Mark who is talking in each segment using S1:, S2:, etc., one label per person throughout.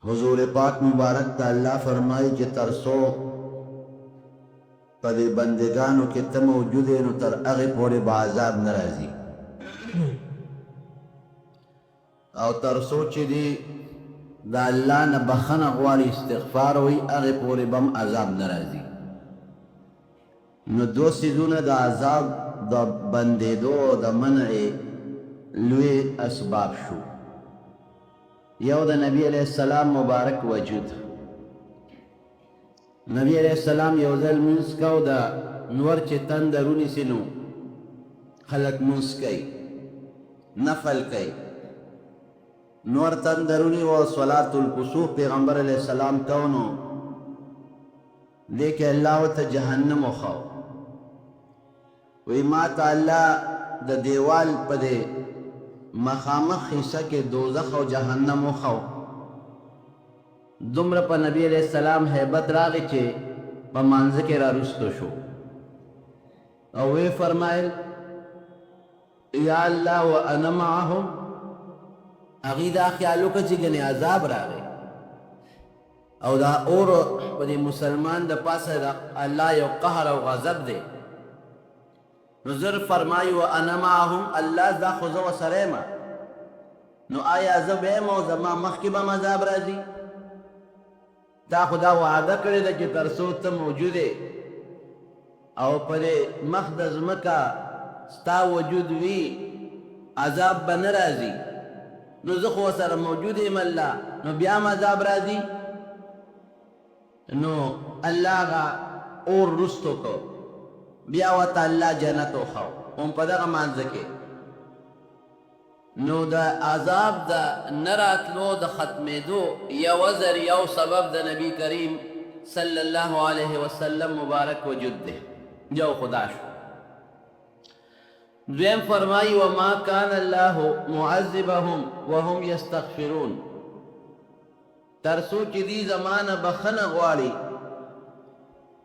S1: حضور پاک مبارک تا اللہ فرمائی کہ ترسو پدے بندگانو کے تا موجودے نو تر اغی پورے بعذاب نرازی او ترسو چی دی دا اللہ نا بخن غواری استغفار ہوئی اغی پورے بم عذاب نرازی نو دو سیزون دا عذاب دا بندے دو دا منع لوی اسباب شو یو دا نبی علیہ السلام مبارک وجود نبی علیہ السلام یو ذل منس کو دا نور چه تندرونی سنو خلق منس کئی نفل کئی نور تندرونی و صلاة الکسوف پیغمبر علیہ السلام کونو لیکن اللہ و تا جہنم و خواہ وی ما تا اللہ دا دیوال پا دے مخامخ حصہ کے دوزخ و جہنم و خواہ دمر پا نبی علیہ السلام حیبت راغی چے پا منزک را رستو شو او وی فرمائل یا اللہ و انا معاہم اغیدہ خیالو کا چگن عذاب راغی او دا اور پا دی مسلمان دا پاس دا اللہ یو قہر و غضب دے نظر فرمائی و انا معاہم اللہ دا خوزو و سریما نو آیا زب ایمو زمان مخکبا مذاب رازی تا خدا وعدہ کرے دا کہ ترسو تا موجودے او پدے مخدز مکا ستا وجود وی عذاب بن رازی نو زخو سر موجود ام اللہ نو بیام عذاب رازی نو اللہ غا اور رستو کو بیاوتا اللہ جنتو خواہ ام پدہ غمانزکے نو دا عذاب دا نراتلو دا ختم دو یا وزر یا سبب دا نبی کریم صلی اللہ علیہ وسلم مبارک وجود دے جو خدا شو دویم فرمائی وما کان اللہ معذبهم وهم یستغفرون ترسو چی دی زمان بخن غواری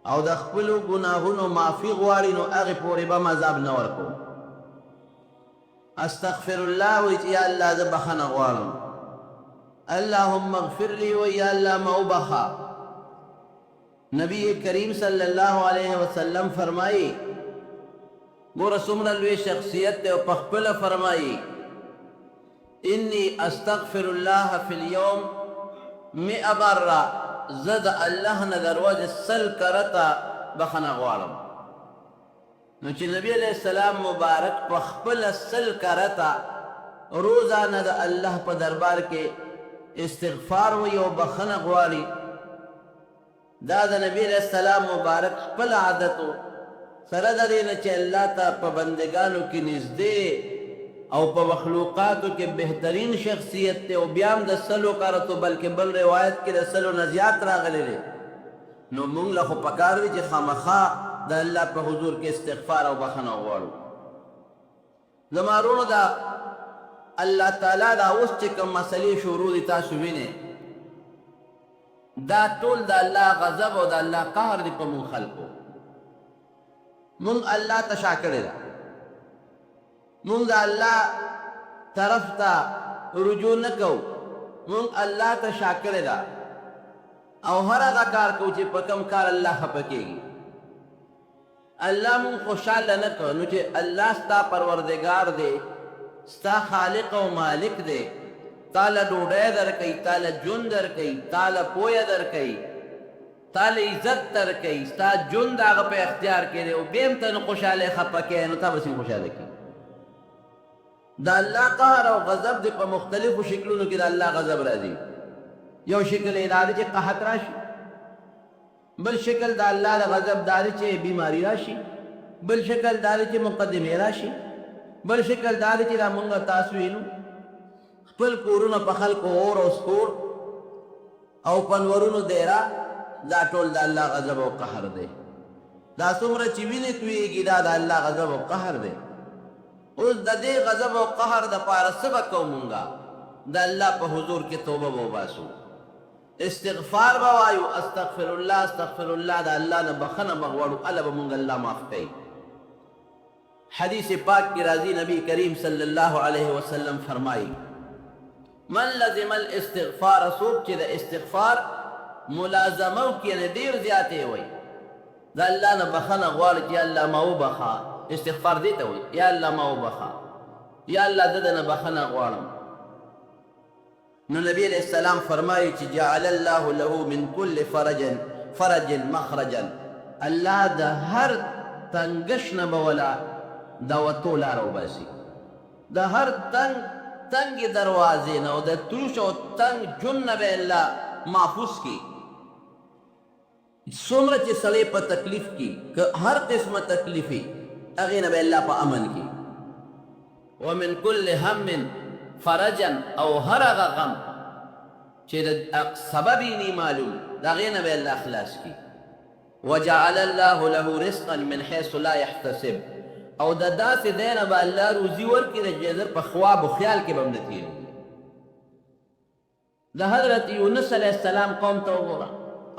S1: او د خپلو گناهونو معافی غواړي نو هغې پورې به مذهب نه ورکو استغفر الله وایي چې یا الله زه بخښنه غواړم اللهم اغفر لی وایي یا الله ما وبخه نبی کریم صلی الله علیه وسلم فرمایي ګوره څومره لوی شخصیت دی او په خپله فرمایي انی استغفر الله فی اليوم 100 مرة زد اللہ نا دروازه سل کرتا بخنا غوارم نو چی نبی علیہ السلام مبارک پخپل سل کرتا روزانہ دا اللہ پا دربار کے استغفار وی و بخنا غواری دا نبی علیہ السلام مبارک خپل عادتو سرد دینا چی اللہ تا پا بندگانو کی نزدے او پا مخلوقاتو کے بہترین شخصیت تے او بیام دا سلو کارتو بلکہ بل روایت کے دا سلو نزیات راغلے لے نو مونگ لخو پکاروی چی خامخا دا اللہ پا حضور کے استغفار او بخنا غوارو زمارونو دا اللہ تعالیٰ دا اس چکم مسئلی شروع دی تاسو بینے دا طول دا اللہ غضب او دا اللہ قہر دی پا مون خلقو مونگ اللہ تشاکرے دا مونگ دا اللہ طرف تا رجوع نکو مونگ اللہ تا شاکر دا او ہر اگا کار کو چی پکم کار اللہ خپکے گی اللہ مونگ خوشحال نکو نو چی اللہ ستا پروردگار دے ستا خالق و مالک دے تالا ڈوڑے در کئی تالا جن در کئی تالا پویا در کئی تالا عزت در کئی ستا جن دا اگا پہ اختیار کے دے او بیم تا نو خوشحال خپکے نو تا بسی خوشحال کی دا اللہ قہر و غضب دی پا مختلف شکلونو کی دا اللہ غضب رازی یو شکل اداری چے قحط راشی بل شکل دا اللہ دا غضب داری چے بیماری راشی بل شکل داری چے مقدمی راشی بل شکل داری چے دا منگا تاسوینو پل کورونو پا خلق اور و سکور او پنورونو دیرا دا ٹول دا اللہ غضب و قہر دے دا سمرا چوینی توی گی دا اللہ غضب و قہر دے اس دا دے غضب و قہر دا پارا سبکو منگا دا اللہ پا حضور کے توبہ و باسو استغفار بوایو استغفر اللہ دا اللہ نا بخنا مغوارو علا بمنگا اللہ معاف کئی حدیث پاک کی راضی نبی کریم صلی اللہ علیہ وسلم فرمائی من لزم الاستغفار سوک چې د استغفار ملازمه وکړي یعنې ډېر زیاتې وایي د الله نه بخښنه غواړي چې یا الله ما وبخښه استغفار دې ته وایي یا الله ما وبخښه یا الله د ده نه بخښنه غواړم نو نبی علیہ السلام فرمایي چې جعل الله له من كل فرج مخرجا الله د هر تنگش نه به ولا د وتو لاره وباسي د هر تنګې دروازې نه او د تروش او تنګ جون نه به الله محفوظ کړي څومره چې سړی په تکلیف کې که هر قسمه تکلیف وي هغې نه به الله په امن کې ومن كل هم فرجا او هر هغه غم چې د سبب یې نه معلوم د هغې نه به الله خلاص کړي وجعل الله له رزقا من حيث لا يحتسب او د داسې دی نه به الله روزي ورکړي چې زر په خواب و خیال کې به هم نه تېرېږي د حضرت یونس علیه السلام قوم ته وګوره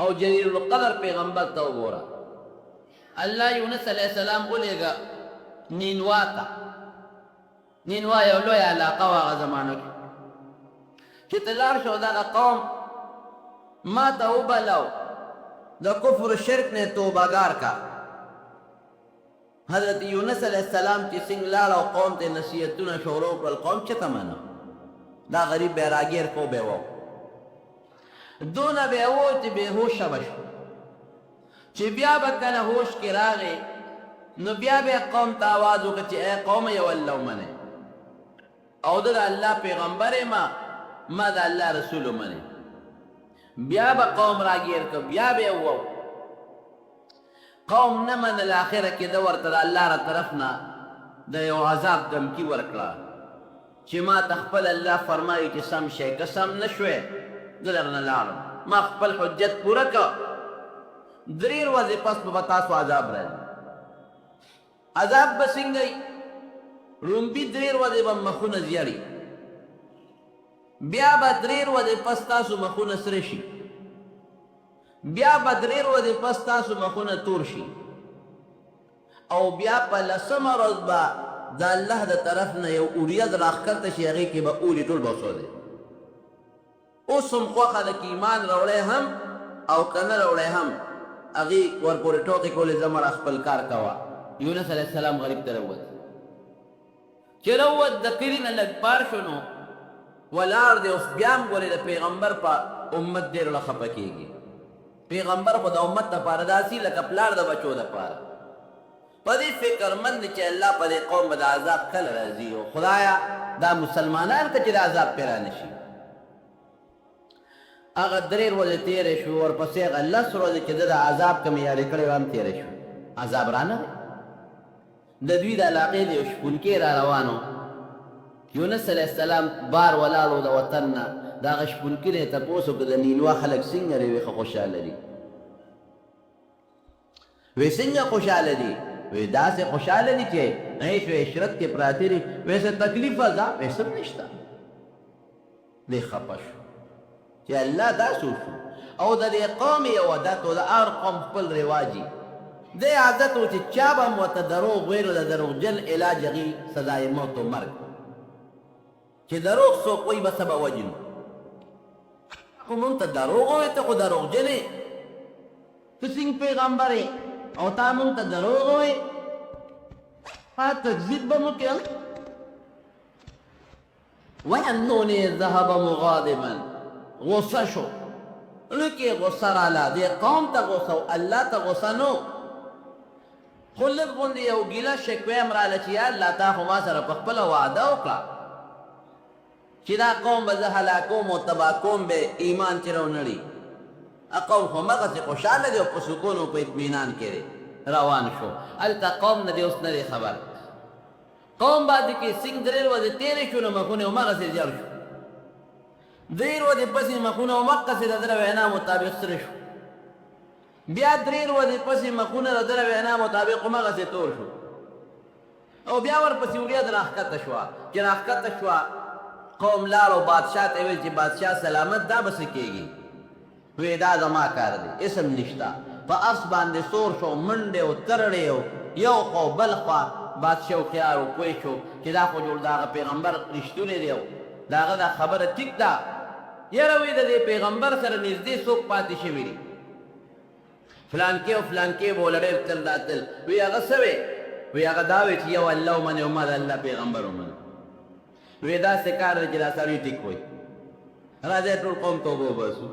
S1: او جلیل القدر پیغمبر ته وګوره الله یونس علیه السلام ولېږه نینوا ته نینوا یو لویه علاقه وه هغه زمانو کې چې ته لاړ شو دغه قوم ما ته وبلو د کفر شرک نه توبهګار کا حضرت یونس علیہ السلام چې څنګه لاړ او قوم ته نصیحتونه شروع کړل قوم چېرته منه دا غریب به راګیر کو به و دونه به و چې بېهوشه به شو چې بیا به کله هوش کې راغی نو بیا به قوم ته آواز وکړه چې ای قوم یو الله ومنئ او د الله پیغمبر ما د الله رسول ومنئ بیا به قوم راګیر کړ بیا به و قوم نه منل اخره کې د ورته د الله را طرف نه د یو عذاب دمکي ورکړه چې ما ته خپل الله فرمایي چې سم شی که سم نه شوې زه درنه لاړم ما خپل حجت پوره کړ 3 ورځې پس به تاسو عذاب راځي عذاب به څنګه وي رومبي 3 ورځې به مخونه زیړي بیا به 3 ورځې پس تاسو مخونه سره شي بیا به 3 ورځې پس تاسو مخونه تور شي او بیا په 10مه ورځ به د الله د طرف نه یو اوریځ راښکته شي هغې کې به اوري ټول به وسوځي اوس هم خوښه ده که ایمان راوړی هم او که نه راوړی هم هغې ورپورې ټوکې کولې زه مړه خپل کار کوه یونس علیه السلام غریب ته راووت چې راووت د کلي نه لږ پار شو نو ولاړ دی اوس بیا هم ګورې د پیغمبر په امت ډېر له خفه کېږي پیغمبر خو د امت دپاره داسې لکه پلار د بچو دپاره په دې فکرمند دی چې الله په دې قوم به د عذاب کله راځي او خدایه دا مسلمانان ته چې د عذاب پرې رانشي هغه 3 ورځې تېرې شو ورپسې هغه 10 ورځې چې ده د عذاب کومې یادې کړې وه هم تېرې شو عذاب رانه دی د دوی د علاقې د یو شپونکي را روانو یونس علیه السلام بار ولاړو د وطن نه د هغه شپونکي نه یې تپوس وکړه د نیلوا خلک څنګه دی وی ښه خوشحاله دي وی څنګه خوشحاله دي وی داسې خوشحاله دي چې عیش و عشرت کې پراته دي وی څه تکلیف عذاب وی څه نشته دی خفه شو چې الله دا شو او د دې قوم یو عادت و د هر قوم خپل رواجي دې عادت و چې چا به هم ورته دروغ ویل د دروغجن علاج هغې سزای موت و مرګ چې دروغ څوک وایي به څه به وجنو خو مونږ ته دروغ ووایې ته خو دروغجن یې ته څنګه پیغمبر یې او تا مونږ ته دروغ ووایې تکذیب به مو کوې وانونې ذهب مغاضبا غصه شو لکې غصه راله دې قوم ته غصه و الله ته غصه نو خو لږ غوندې یو ګیله شکوې هم راله چې یا الله تا خو ما سره په خپله وعده وکړه چې دا قوم به زه هلاکوم او تباه کوم به ایمان چې راونړي قوم خو مغسې خوشحاله دی او په سکون او په اطمینان کې دی روان شو هلته قوم نه دی اوس نه دی خبر قوم باندې کې څنګه 3 ورځې تېرې شو نو مخونه همغسې زیړ شو 3 ورځې پسې مخونه همغسې د ده وینا مطابق سره شو بیا 3 ورځې پسې مخونه د ده وینا مطابق همغسې تور شو او بیا ورپسې وریځ راښکته شوه چې راښکته شوه قوم لاړو بادشاه ته ویل چې بادشاه سلامت دا به څه کېږي وی دا زما کار دی اسم نشته په اس باندې سور شو منډې او ترړې او یو خوا بل خوا بادشاه هوښیار و پوه شو چې دا خو جوړ د هغه پیغمبر رښتونی دی د هغه دا خبره ټیک ده یاره وایي د دې پیغمبر سره نږدې څوک پاتې شوي دي فلانکې او فلانکې به ول ډېر تل راتل وی هغه څه وی وی هغه دا وی چې یو الله ومنې او ما د الله پیغمبر ومنه وی داسې کار دی چې دا سړی ټیک وایي راځئ ټول قوم توبه وباسو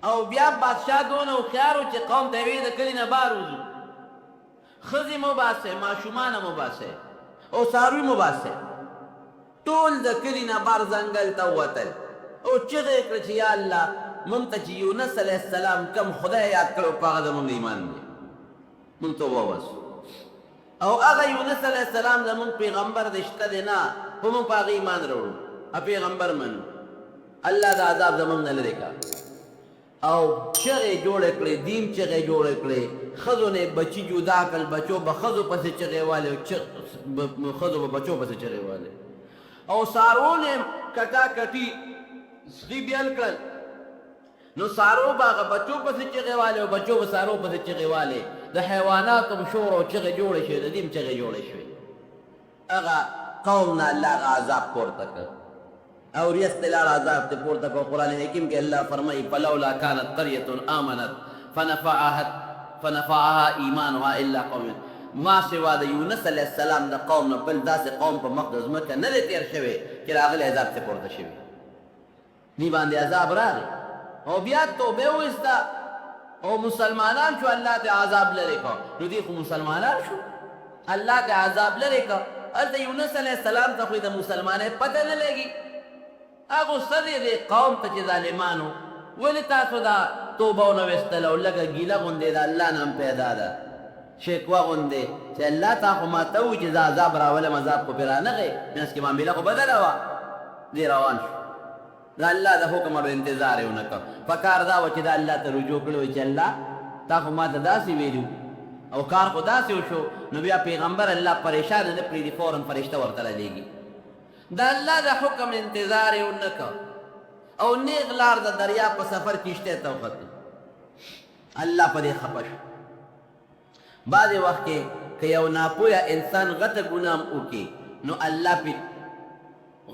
S1: او بیا بادشاه دونه هوښیار و چې قوم ته یې ویې د کلي نه بار وځو ښځې مه باسئ ماشومان مه باسئ او څاروي مه باسئ ټول د کلي نه بار ځنګل ته ووتل او چغې یې کړه چې یا الله مونږ ته چې یونس علیه السلام کم خدای یاد کړی په هغه زمونږ ایمان دی مونږ توبه وباسو او هغه یونس علیه السلام زمونږ پیغمبر دی شته دی نه خو مونږ په هغه ایمان راوړو پیغمبر منو الله د عذاب زمونږ نه لرې کړه او چغې جوړې کړې دین چغې جوړې کړې ښځو نه بچي جدا کړل بچو به ښځو پسې چغې والې ښځو به بچو پسې چغې والې او څاروو نه کټا کټي سخي بیل کړل نو څارو به هغه بچو پسې چغې والې او بچو به څارو پسې چغې والې د حیواناتو شور او چغې جوړې شوې د دې هم چغې جوړې شوې هغه قوم نه الله هغه عذاب پورته کړ او ریست لار عذاب ته پورته کړ قرآن حکیم کې الله فرمایي فلولا كانت قرية آمنت فنفعها ایمانها الا قوم ما سوا د یونس علیه السلام د قوم نه بل داسې قوم په مقدس ځمکه نه دی تېر شوی چې راغلی عذاب ته پورته شوي دې باندې عذاب راغی او بیا توبه وایسته او مسلمانان شو الله ته عذاب لرې کړ نو دې خو مسلمانان شو الله ته عذاب لرې کړ هلته یونس علیه السلام ته خو د مسلمانۍ پته نه لګي هغه سره دې قوم ته چې ظالمانو ولې تاسو دا توبه ونه ویستله او لږه ګیله غوندې د الله نه هم پیدا ده شکوه غوندې چې الله تا خو ما ته ووایي چې زه عذاب راولم عذاب خو پرې رانغی منځ کې معامله خو بدله وه دې روان شو د الله د حکم او انتظار یې ونه کړ پکار دا وه چې د الله ته رجوع کړی وایي چې الله تا خو ما ته داسې ویلي او کار خو داسې وشو نو بیا پیغمبر الله پریشانه نه پرېږدي فوراً فرشته ورته رالیږي د الله د حکم انتظار یې ونه کړ او نیغ لار د دریاب په سفر کشتۍ ته وختو الله په دې خفه شو بعضې وخت کې که یو ناپوهه انسان غټه ګناه هم وکړي نو الله پې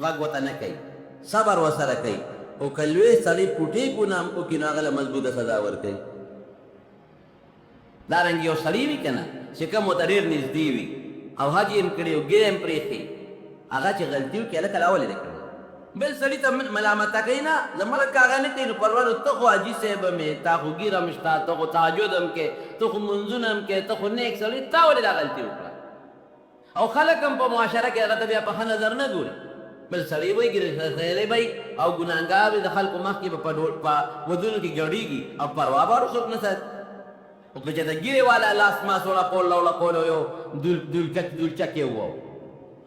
S1: غږ ورته نه کوي صبر ورسره کوي او که لوی سړی پوټې ګناه هم وکړي نو هغه له مضبوطه سزا ورکوي دارنګې یو سړی وي که نه چې کوم ورته ډېر نږدې وي او حج یې هم کړي او ګیره یې هم پرېښي هغه چې غلطي وکړي هلکه له اولې ده کړې بل سړي ته ملامته کوي نه د ملک هغه نه کوي نو پروا نو ته خو حاجي صاحب هم یې تا خو ګیره هم شته ته خو تهجد هم کې ته خو منځونه هم کې ته خو نیک سړی تا ولې دا غلطي وکړه او خلک هم په معاشره کې هغه ته بیا په ښه نظر نه ګوري بل سړی وایي ګیرې وایي او ګناهګار وي د خلکو مخکې به په ودونو کې ګډېږي او پروا به څوک نه ساتي او که چې د ګیرې والا لاس ماس وړپول راوړپول یو دولچک یې وو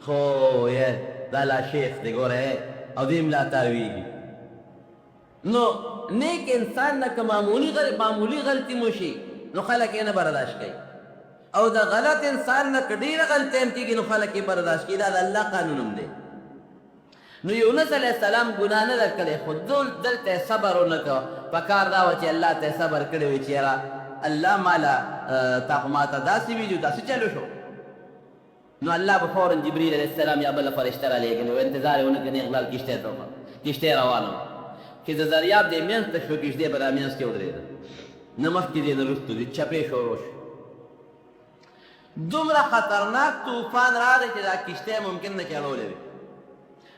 S1: خو یې دا لا شیخ دی ګوره او دې ملا تاویږي نو نیک انسان نه که معمولي غلطي مو شي نو خلک یې نه برداشت کوي او د غلط انسان نه که ډېره غلطي هم کېږي نو خلک یې برداشت کوي دا د الله قانون هم دی نو یونس علیه السلام ګناه نه ده کړې خو دلته یې صبر ونه کړه پکار دا وه چې الله ته یې صبر کړی وي چې یاره الله ماله تا خو ما ته داسې ویلي داسې چلو شو نو الله به فوراً جبریل علیه السلام یا بله فرشته رالیږلې و انتظار یې ونه کړ نیغ لاړ کښتۍ ته کښتۍ روانه وه چې د دریاب دې منځ ته شو کښتۍ به را منځ کې ودرېده نه مخکې دې نه وروستو دې چپې شروع شو دومره خطرناک طوفان راغی چې دا کښتۍ ممکن نه چلولی وي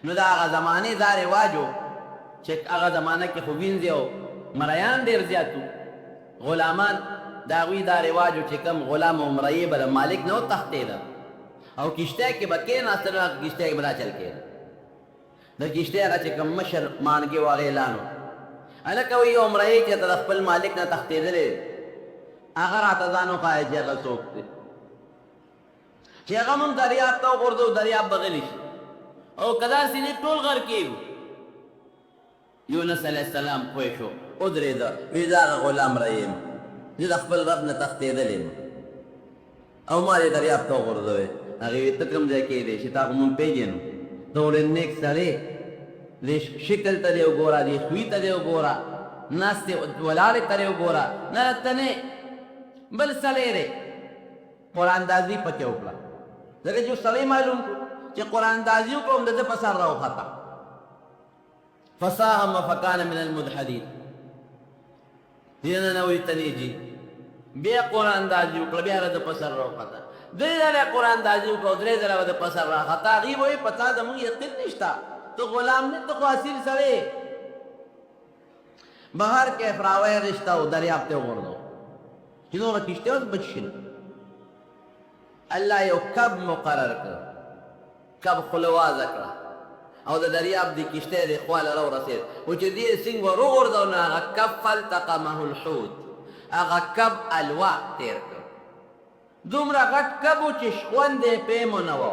S1: نو د هغه زمانې دا رواج و چې هغه زمانه کې خو وینځې او مریان ډېر زیات وو غلامان د هغوی دا رواج و چې کوم غلام او مریی به د مالک نه وتښتېده او کښتۍ کې به کېناستل نو هغه کښتۍ کې به دا چل کېده د کښتۍ هغه چې کوم مشر مانګې و هغه اعلان و هلکه وایي یو مریی چې د خپل مالک نه تښتېدلی هغه راته ځان وښایه چې هغه څوک دی چې هغه مونږ دریاب ته وغورځو دریاب به غلی شي او که داسې نه ټول غر کېږو یونس علیه السلام پوه شو ودرېده وایي زه هغه غلام رایي یم زه د خپل رب نه تښتېدلی یم او ما دې دریاب ته وغورځوې هغې وایي ته کوم ځای کې دی چې تا خو مونږ پېژنو ته خو ډېر نیک سړی دې شکل ته دې وګوره دې خوی ته دې وګوره ناستې ولاړې ته دې وګوره نه ته نه بل سړی دی قراندازي پکې وکړه ځکه چې سړی معلوم کړو چې قرآن دازي وکړو هم د ده په سر راوخته فساهم فکان من المدحدین دینه نوې تنیجي بیا قرآن دازي وکړه بیا د په سر راوخته درې ځله قرآن دازي وکړو درې ځله د په سر راخته هغې به وایي په تا زموږ یقین نشته تو غلام نه ته خو اصیل سړی بهر کیف راویغشته او دریاب ته وغورځو چې نوره کشتې اوس بچ شي الله یو کب مقرر کړ کب خلوازه کړه او د دریاب د کشتۍ د خواله راورسېد و چې دې سینګ ور وغورځو نو هغه کب فالتقمه الحوت هغه کب الوا تېر کړ دومره غټ کب و چې شخوند یې پې مو نه و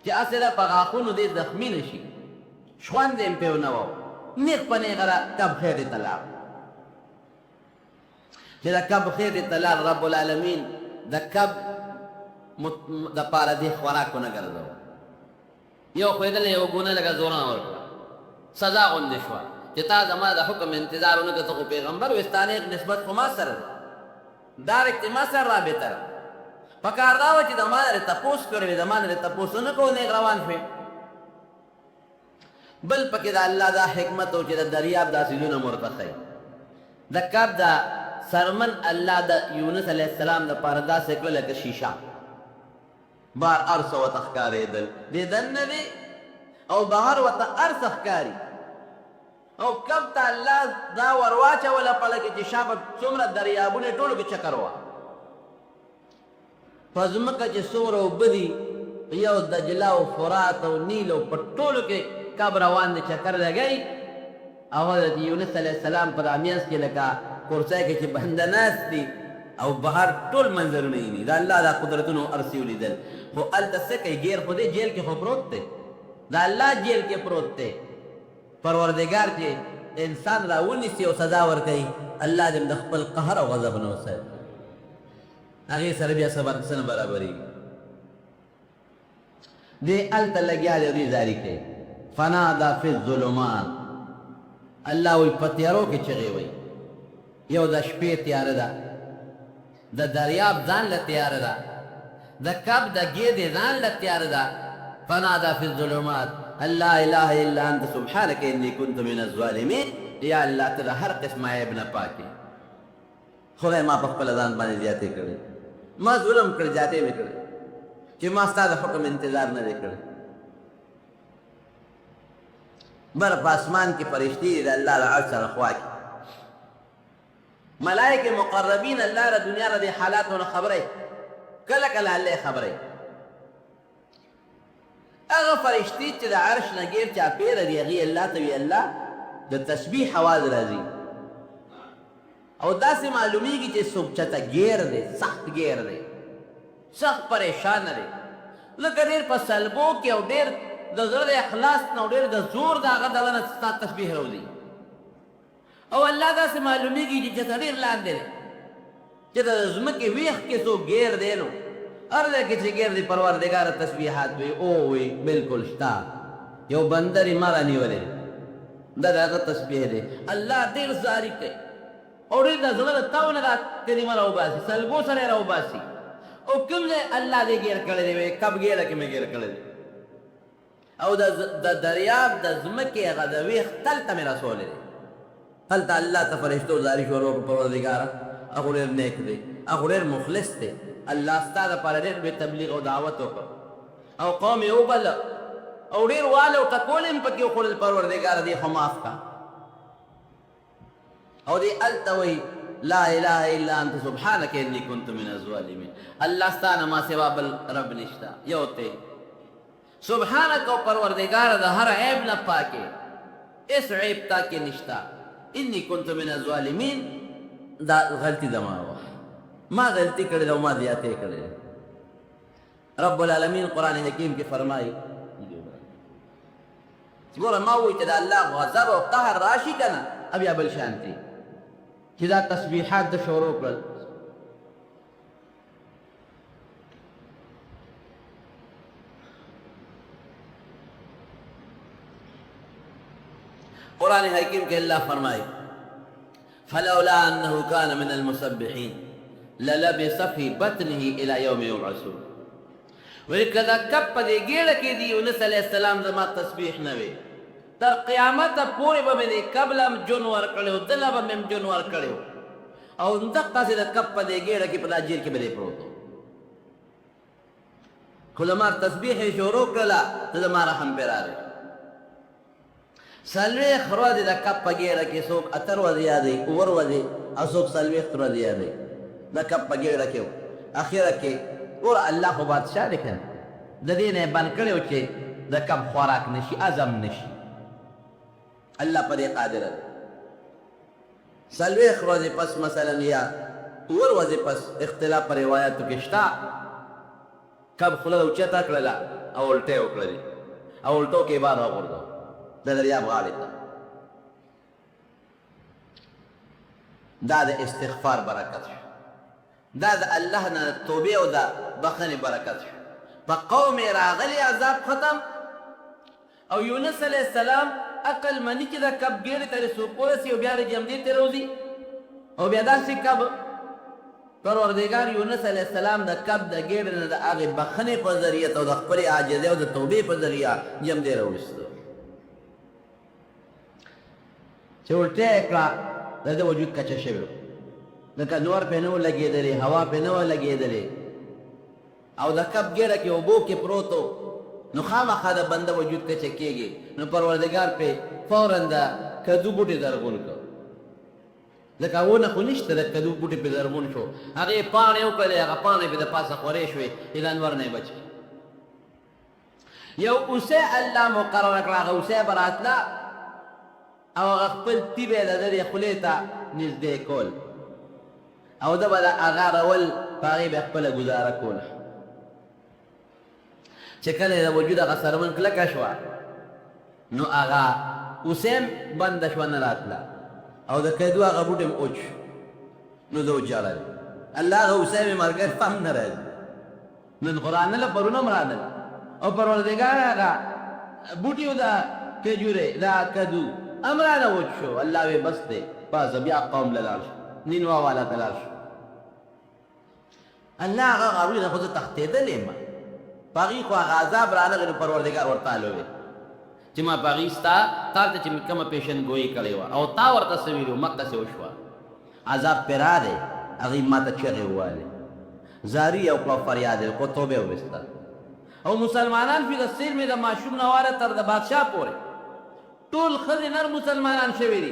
S1: چې هسې ده په غاښونو دې زخمي نه شي شخوند یې پې نه و نیغ په نیغه کب خیرې ته لاړ چې د کب خیرې ته لاړ رب العالمین د کب دپاره دې خوراکونه ګرځو یو خو یې دله یو ګونه لکه زورونه ورکړه سزا غوندې شوه چې تا زما د حکم انتظار ونه کړه ته خو پیغمبر وې ستا نیغ نسبت خو ما سره ده ډایرکټ ما سره رابطه ده پکار دا وه چې د ما نه تپوس کړی وې د ما نه تپوس ونه کړو نیغ روان شوې بل پکې د الله دا حکمت و چې د دریاب دا سیزونه ورته ښیي د کب دا سرمن الله د یونس علیه السلام دپاره داسې کړه لکه شیشه بار ارس ورته ښکارېدل دې دننه دی او بهر ورته ارس ښکاري او کب ته الله دا ور واچوله پله کې چې شا به څومره دریابونه ټولو کې چکر وه په ځمکه چې څومره اوبه دي یو دجله او فرات او نیل او په ټولو کې کب روان دی چکر لګی او حضرت یونس علیه السلام په دامینس کې لکه کورسۍ کې چې بنده ناست دي او بهر ټول منظرونه یې دا الله دا قدرتونو ارسي ولیدل خو هلته څه کوي ګیر خو دی جیل کې خو پروت دی دا الله جیل کې پروت دی پروردګار چې انسان را ونیسي او سزا ورکوي الله دې د خپل قهر او غضب نه وساتي هغې سره بیا څه نه برابرېږي دې هلته لګیا دی دوی زاري کوي فنادا فی الظلمات الله وی په تیارو کې چغې وی یو د شپې تیاره ده د دریاب ځان له تیاره ده د کب د ګیدې ځان له تیاره ده فنادا فی الظلمات الله اله الا انت سبحانك انی کنت من الظالمین یا الله ته د هر قسمه عیب نه پاکې خدای ما په خپله ځان باندې زیاتې کړې ما ظلم کړی زیاتې مې کړی چې ما ستا د حکم انتظار نه دی کړی بر په اسمان کې فرشتي دي د الله د عرش سره خوا کې ملائکه مقربین الله را دنیا را دې حالاتونه خبرئ کله کله الله خبرئ هغه فرشتي چې د عرش نه ګیر چاپېره دي هغې الله ته وي الله د تسبیح اواز راځي او داسې معلومیږي چې څوک چاته ګیر دی سخت ګیر دی سخت پریشانه دی لکه ډېر په سلبو کې او ډېر د زړه د اخلاص نه او ډېر د زور د هغه دغه نه ستا تسبیح راوځي او الله داسې معلومیږي چې چاته ډېر لاندې دی چې د ځمکې ویښ کې څوک ګیر دی نو هر ځای کې چې ګیر دی پروردګاره تسبیحات وي او وي بلکل شته یو بندر یې ما رانیولی دی دا د هغه تسبیح دی الله ډېر زاري کوي او ډېر د زړه د تاو نه دا کلمه راوباسي سلبو سره یې راوباسي او کوم ځای الله دې ګیر کړی دی وایي کب ګیره کې مې ګیر کړی دی او د دریاب د ځمکې هغه د ویښ تل ته مې رسولی دی هلته الله ته فرشتو زاري شروع وکړو پروردګاره هغه ډېر نیک دی هغه ډېر مخلص دی الله ستا دپاره ډېر لوی تبلیغ او دعوت وکړ او قوم یې وبله او ډېر واله او ټکول یې پکې وخوړل پروردګاره دې خو معاف کا او دې هلته وایي لا اله الا انت سبحانك انی کنت من الظالمین الله ستا نه ما سوا بل رب نشته یو ته سبحانك او پروردګاره د هر عیب نه پاکې اس عیب تا کې نشته انی کنت من الظالمین دا غلطی زما وه ما غلطی کړې ده او ما زیاتې کړې ده رب العالمین قرآن حکیم کې فرمایي ګوره ما وایي چې د الله غضب او قهر راشي که نه بیا بل شان دي چې دا تسبیحات د شروع کړل قرآن حکیم کې الله فرمایي فلولا انه كان من المسبحين للبث في بطنه الى يوم يبعثون وی که دا کب پا دی گیڑا کی دی یونس علیہ السلام زما تسبیح نوی تر قیامت پوری با میں دی کبلا جن ورکڑیو دلا با میں جن ورکڑیو او اندقا سی دا کب پا دی گیڑا کی پدا جیر کی بدے پروتو کلمار تسبیح شروع کرلا تدما رحم پر آرے سلویخ رو دی دا کب پا گیڑا کی سوک اتر وزی یادی اوور وزی اسوک سلویخ تر وزی یادی دا کب پا گیڑا کیو اخیرہ کی اور اللہ کو بادشاہ لکھن دا دینے بن کریو چے دا کب خوراک نشی ازم نشی اللہ پر قادر ہے سلویخ روزی پس مثلا یا اور وزی پس اختلاف پر روایتو کشتا کب خلد اوچتا کرلا اولتے اکردی اولتو کے بار آگردو دا دریاب غالی تا دا دا استغفار برکت شو دا دا اللہ نا توبی و دا بخن برکت شو پا قوم راغلی عذاب ختم او یونس علیہ السلام اقل منی چی دا کب گیری تاری سوپورسی و بیاری جمدی تیروزی او بیادا سی کب پروردگار یونس علیہ السلام دا کب دا گیری نا دا آغی بخن پا ذریعہ دا خپری آجزی و دا توبی پا ذریعہ جمدی روستو چه الٹے اکرا دا وجود کچا شویو لکه نور پہ نو لگی دلی ہوا پہ نو لگی دلی او دا کب گیرا کی اوبو کی پروتو نو خام خواہ بندہ وجود کا چکے گی نو پروردگار پہ فوراً دا کدو بوٹی درگون کو لکه اونا خونشتا دا کدو بوٹی پہ درگون شو اگه پانے اوکلے اگه پانے پہ دا پاسا خوریشوی الانور نے بچ یو اسے اللہ مقرر اکلا اگه اسے براتلا او اگه خپل تیبه دا در خلیتا نزده کول او دا بدا اغا رول پاغی بے اخپل گزارا کولا چکل دا وجود اغا سرمن کلکا شوا نو اغا اسیم بند شوا نراتلا او دا کدو اغا بوٹم اوچ نو دو جالا اللہ اغا اسیم مرگر فهم نرد نن قرآن اللہ پرونا مرادل او پروردگار اغا بوٹیو دا کجورے دا کدو امرانا اوچ شو اللہ وی بس دے پاس بیا قوم للارش نینوا والا تلاش اللہ آغا غاروی دا خود تختیده لیما پاگی خواہ غازاب رانا غیر پروردگار ورطالو وی چی ما پاگی ستا تارتا چی مکم پیشن گوئی کڑی وا او تا ورطا سویلو مکہ سے وشوا عذاب پیرا دے اغیب ما تا چغی ہوا لے زاری او قلو فریادے کو توبے ہو بستا او مسلمانان فی غصیر میں دا معشوم نوارا تر دا بادشاہ پورے طول خضی نر مسلمانان شویری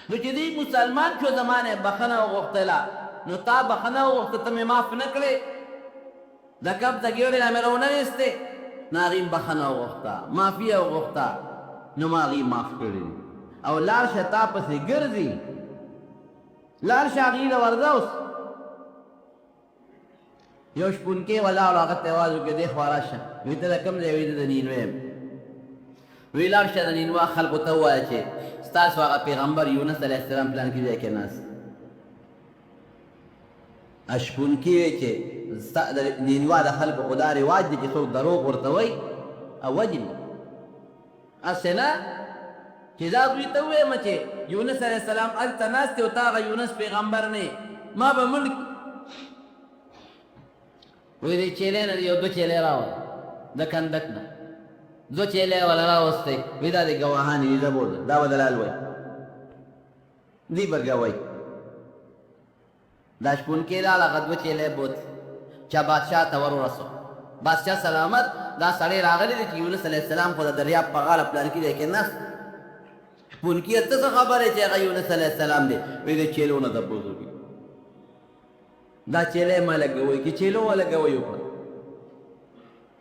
S1: نو چی دی مسلمان چو زمانے بخنا و غفتلا نو تا بخنا و غفتتا میں معاف نکلے دا کب تا گیوڑی نا میرا نوستے ناغیم بخنا و غفتا معافی و غفتا نو ماغیم معاف کردی او لارشا تا پسی گرزی لارشا غیل وردوس یوش پنکے ولا علاقت تیوازو کے دیکھ واراشا ویتا دا کم دے ویتا دا نینویم ویلار شد نینوا خلقو توایا چه ستاس واقع پیغمبر یونس علیہ السلام پلان کی جائے کے ناس اشپون کیوے چه نینوا دا خلقو خدا رواج دی چه سوک دروغ ورطوئی او وجن اسنا چیزا دوی توئے مچے یونس علیہ السلام التا ناس تے اتاغا یونس پیغمبر نے ما با ملک وی دی چیلے نا دیو دو چیلے راو دا کندکنا دو چیلے والا راوستے ویدہ دی گواہانی دی زبور دا ودلال وی دی بر گواہی دا شپون کے لالا غد دو چیلے بوت چا بادشاہ تورو رسو بادشاہ سلامت دا سڑے راغلی دی چی یونس علیہ السلام خدا دریاب پغال پلان کی دیکھے نس شپون کی اتسا خبر ہے چیغا یونس علیہ السلام دے ویدہ چیلو نا دبوزو کی دا چیلے ما لگوئی کی چیلو والا گوئی اوپر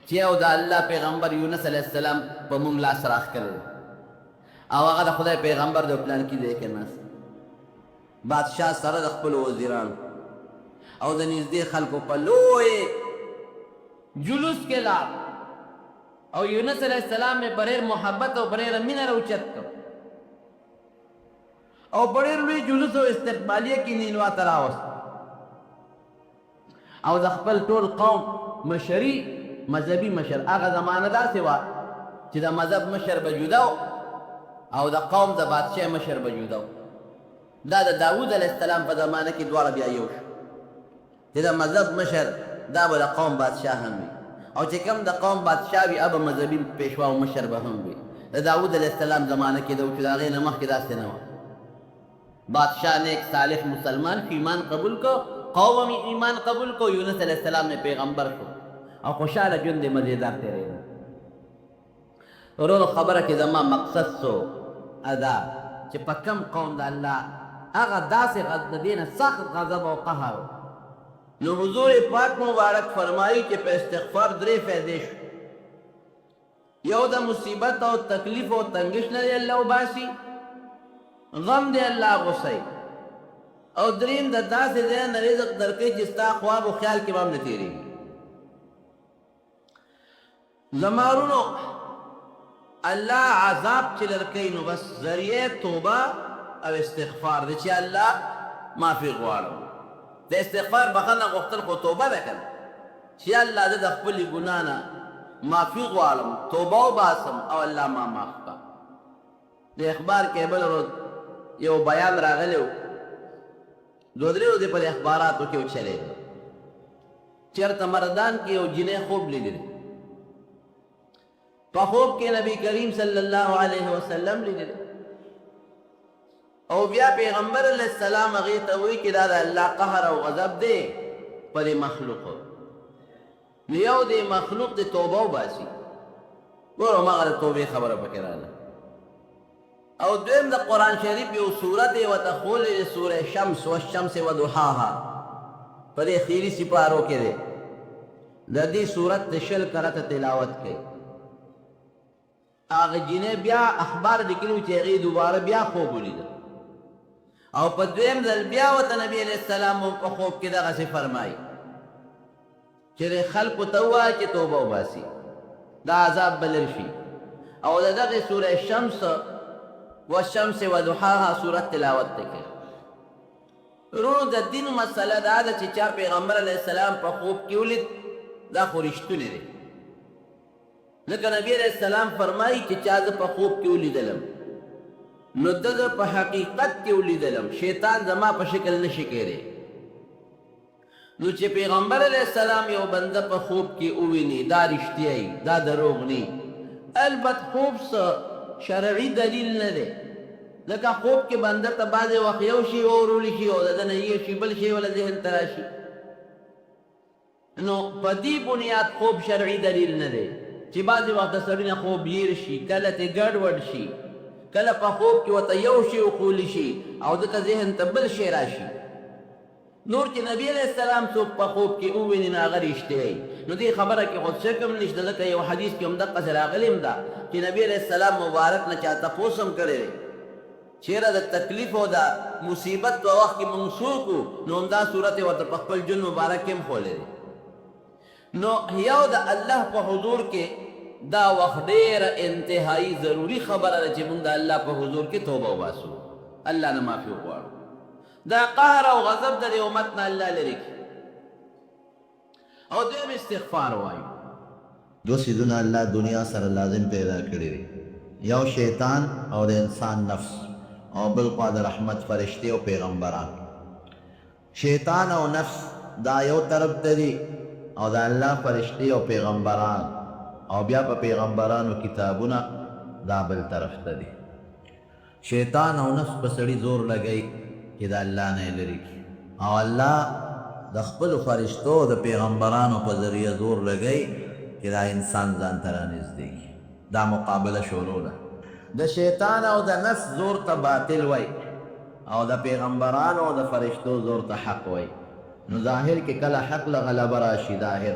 S1: چیو دا اللہ پیغمبر یونس علیہ السلام پا مونگ لا سراخ کرے او آقا دا خدا پیغمبر دا پلان کی دے کے ناس بادشاہ سر دا خپل وزیران او دا نزدی خلقو پا لوئے جلوس کے لاب او یونس علیہ السلام میں بریر محبت او بریر امین روچت کو او بریر لوئی جلوس او استقبالیہ کی نینوا تراوس او دا خپل طول قوم مشری مذہبی مشر آغا زمانہ دا سوا چی دا مذہب مشر بجوداو او دا قوم دا بادشاہ مشر بجوداو دا داود علیہ السلام پا زمانہ کی دوارا بیا یوش چی دا مذہب مشر دا به د قوم بادشاه هم وي او چې کوم د قوم بادشاه وي هغه مذهبي پیشوا او مشر به هم وي د داود علیه السلام زمانه کې ده چې د هغې نه مخکې داسې نه وه بادشاه نیک صالح مسلمان شو ایمان قبول کو قوم ایمان قبول کو یونس علیہ السلام نے پیغمبر شو او خوشحاله ژوند یې مزېدار تېرېده ورونو خبره کې زما مقصد سو ادا چې په کم قوم د الله هغه داسې د دې نه سخت غضب او قهر نو حضور پاک مبارک فرمایي چې په استغفار درې فایدې شو یو د مصیبت او تکلیف او تنګش نه دی الله وباسي غم دی الله غوسوي او دریم د داسې ځای نه رزق درکوي چې ستا خواب او خیال کې به هم نه تېرېږي زما ورونو الله عذاب چې لرکوي نو بس ذریعه توبه او استغفار دی چې الله معافي غواړم د استغفار بخښنه غوښتل خو توبه ده که نه چې الله زه د خپلې ګناه نه معافي غواړم توبه وباسم او الله ما معاف کړه د اخبار کې بل ورځ یو بیان راغلی و دو درې ورځې په اخباراتو کې وچلېده چېرته مردان کې یو جنۍ خوب لیدلی په خوب کې نبی کریم صلی الله علیه وسلم لیدلی او بیا پیغمبر علیہ السلام هغې ته وایي چې دا د الله قهر او غضب دی په دې مخلوقو نو یو دې مخلوق د توبه وباسي ګوره هماغه د توبې خبره پکې راغله او دویم د قرآن شریف یو صورت یې ورته ښوولې د سوره شمس والشمس وضحاها په دې خیري سپارو کې دی د دې صورت د 20 کرته تلاوت کوي هغه جنۍ بیا اخبار لیکلي چې هغې دوباره بیا خوب ولیده او په دویم ځل بیا ورته نبي علیه السلام هم په خوب کې دغسې فرمایي چې د خلکو ته ووایه چې توبه وباسي دا عذاب به لر شي او د دغې سوره شمس والشمس وضحاها صورت تلاوت ته کوي ورونو د دین مسله دا ده چې چا پیغمبر علیه السلام په خوب کې ولید دا خو رښتونې دی ځکه نبي علیه السلام فرمایي چې چا زه په خوب کې ولیدلم نو ده په حقیقت کې ولیدلم شیطان زما په شکل نشي کېدی نو چې پیغمبر علیه السلام یو بنده په خوب کې وویني دا رښتیا دا دروغ نه البته خوب څه شرعي دلیل نه دی ځکه خوب کې بنده ته بعضې وخت یو شي وورولی شي او د ده نه یو شي بل شی وله ذهن ته راشي نو په دې بنیاد خوب شرعي دلیل نه دی چې بعضې وخت د سړي نه خوب هیر شي کله ترې ګډوډ شي کله په خوب کې ورته یو شی وښولی شي او دته ذهن ته بل شی راشي نور چې نبی علیه السلام څوک په خوب کې وویني نو هغه رښتیا نو دې خبره کې خو شک هم نشته ځکه یو حدیث کې هم دقسې راغلی هم ده چې نبی علیه السلام مبارک نه چا تپوس هم کړی دی چېرې د تکلیف او د مصیبت په وخت کې منسوک و نو همدا صورت یې ورته په خپل ژوند مبارک کې هم ښولی دی نو یو د الله په حضور کې دا وخت ډېره انتهایی ضروري خبره ده چې موږ د الله په حضور کې توبه وباسو الله نه معافي وغواړو دا قهر او غضب د دې امت نه الله لرې کړي او دویم استغفار وایو
S2: دو څیزونه الله دنیا سره لازم پیدا کړي دي یو شیطان او د انسان نفس او بل خوا د رحمت فرشتې او پیغمبران شیطان او نفس دا یو طرف ته دي او د الله فرشتې او پیغمبران او بیا په پیغمبرانو کتابونه دا بل طرف ته دي شیطان او نفس په سړي زور لګوي چې د الله نه یې لرې کړي او الله د خپلو فرشتو د پیغمبرانو په ذریعه زور لګوي چې دا انسان ځان ته رانږدې کړي دا مقابله شروع ده د شیطان او د نفس زور ته باطل وای او د پیغمبرانو او د فرشتو زور ته حق وای نو ظاهر کې کله حق له غلبه راشي ظاهر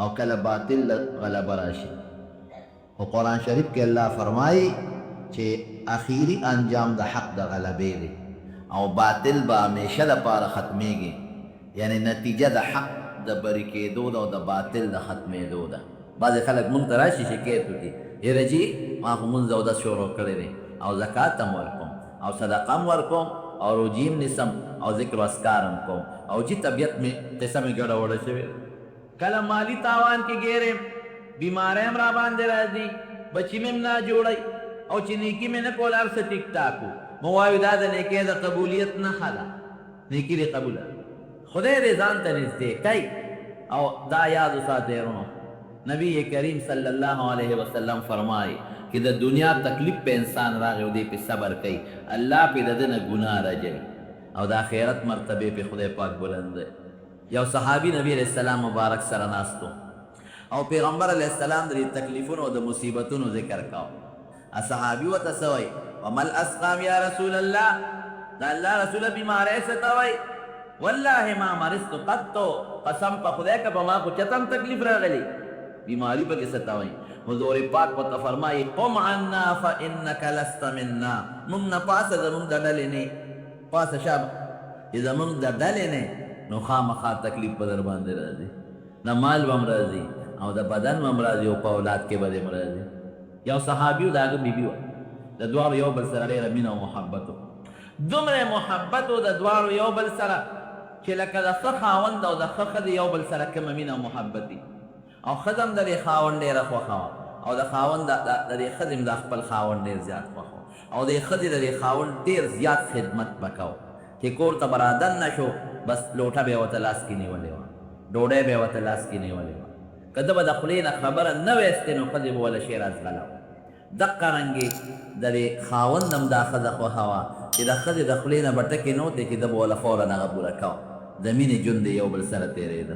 S2: او کله باطل له غلبه راشي خو قرآن شریف کې الله فرمایي چې اخیری انجام د حق د غلبې دی او باطل به همیشه دپاره ختمیږي یعنی نتیجه د حق د بری کېدو ده او د باطل د ختمېدو ده بعضې خلک مونږ ته راشي شکایت وکړي یاره جي ما خو مونځ اودس شروع کړی دی او زکات هم ورکوم او صدقه هم ورکوم او روجي هم نیسم او ذکر و اذکار هم کوم او جي طبیعت مې قصه مې ګډه وډه شوې کله مالی تاوان کې ګیرم بیماری هم را باندې راځي بچي مې هم نه جوړی او چې نیکي مې نه کول هر څه ټیک ټاک و مو وایو دا د نیکۍ د قبولیت نښه ده نیکي دې قبوله خدای دې ځان ته نږدې کوي
S1: او دا یاد وساتئ ورونو نبی کریم صلی اللہ علیہ وسلم فرمائے کہ دا دنیا تکلیف پہ انسان راغے و دے پہ صبر کئی اللہ پہ ددن گناہ رجے او دا آخرت مرتبے پہ خدا پاک بلند ہے یو صحابی نبی علیہ السلام مبارک سرناستو او پیغمبر علیہ السلام دا تکلیفون و دا مصیبتون ذکر کاؤ صحابی و تسوئی ومل اسقام یا رسول اللہ دا اللہ رسول بیمارے سے توئی واللہ ما مرستو قدتو قسم پا خدا کا پا ما کو چتم تکلیف را گلی بیماری پا کسا توئی حضور پاک پتا فرمائی قم عنا فإنک لست مننا من پاس دا من دا ڈلینے پاس شاب اذا من دا ڈلینے نو خام خواہ تکلیف پا در باندے رازی نا مال بم رازی او دا بدن بم رازی او پا اولاد کے بدے مرازی یو صحابیو دا آگا بی بیو دا دوار یو بل سر علیہ رمین و محبتو دمر محبتو دا دوار یو بل سر چه لکه دا خ خاوند او دا خ خد یو بل سر کم مین و محبتی او خدم دا دی خاوند دیر خوخوا او دا خاوند دا دی خدم دا خپل خاوند دیر زیاد خوخوا او دا خد دا دی خاوند دیر زیاد خدمت بکاو که کور تا برادن نشو بس لوٹا بے وطلاس کی نیولی وا ڈوڑے بے وطلاس کی نیولی وا کدب دا خلین خبر نویستنو خدب والا شیر از غلاو دقا رنگی دا دی خاوندم دا خد خوخوا کہ دا خد دا خلین بٹکی نوتے کہ دب والا فورا نغبو رکاو زمین جند یو بل سر تیرے دا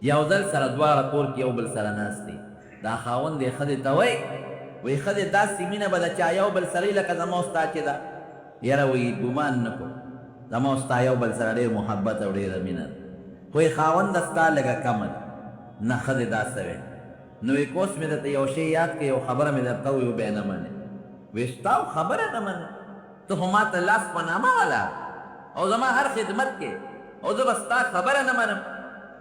S1: یو دل سر دوار کور کی یو بل سر ناستی دا خاون دی خد تاوی وی خد دا سیمین بدا چا یو بل سری لکا زموستا چی دا یرا وی گمان نکو زموستا یو بل سر دیر محبت او دیر امین وی خاون دستا لگا کمد نا خد دا سوی نوی کوس میں دا یو شی یاد که یو خبر میں دا قویو بے نمانے ویشتاو خبر نمانے تو ہما تلاس پناما والا او زمان ہر خدمت کے او زب استا خبر نمانم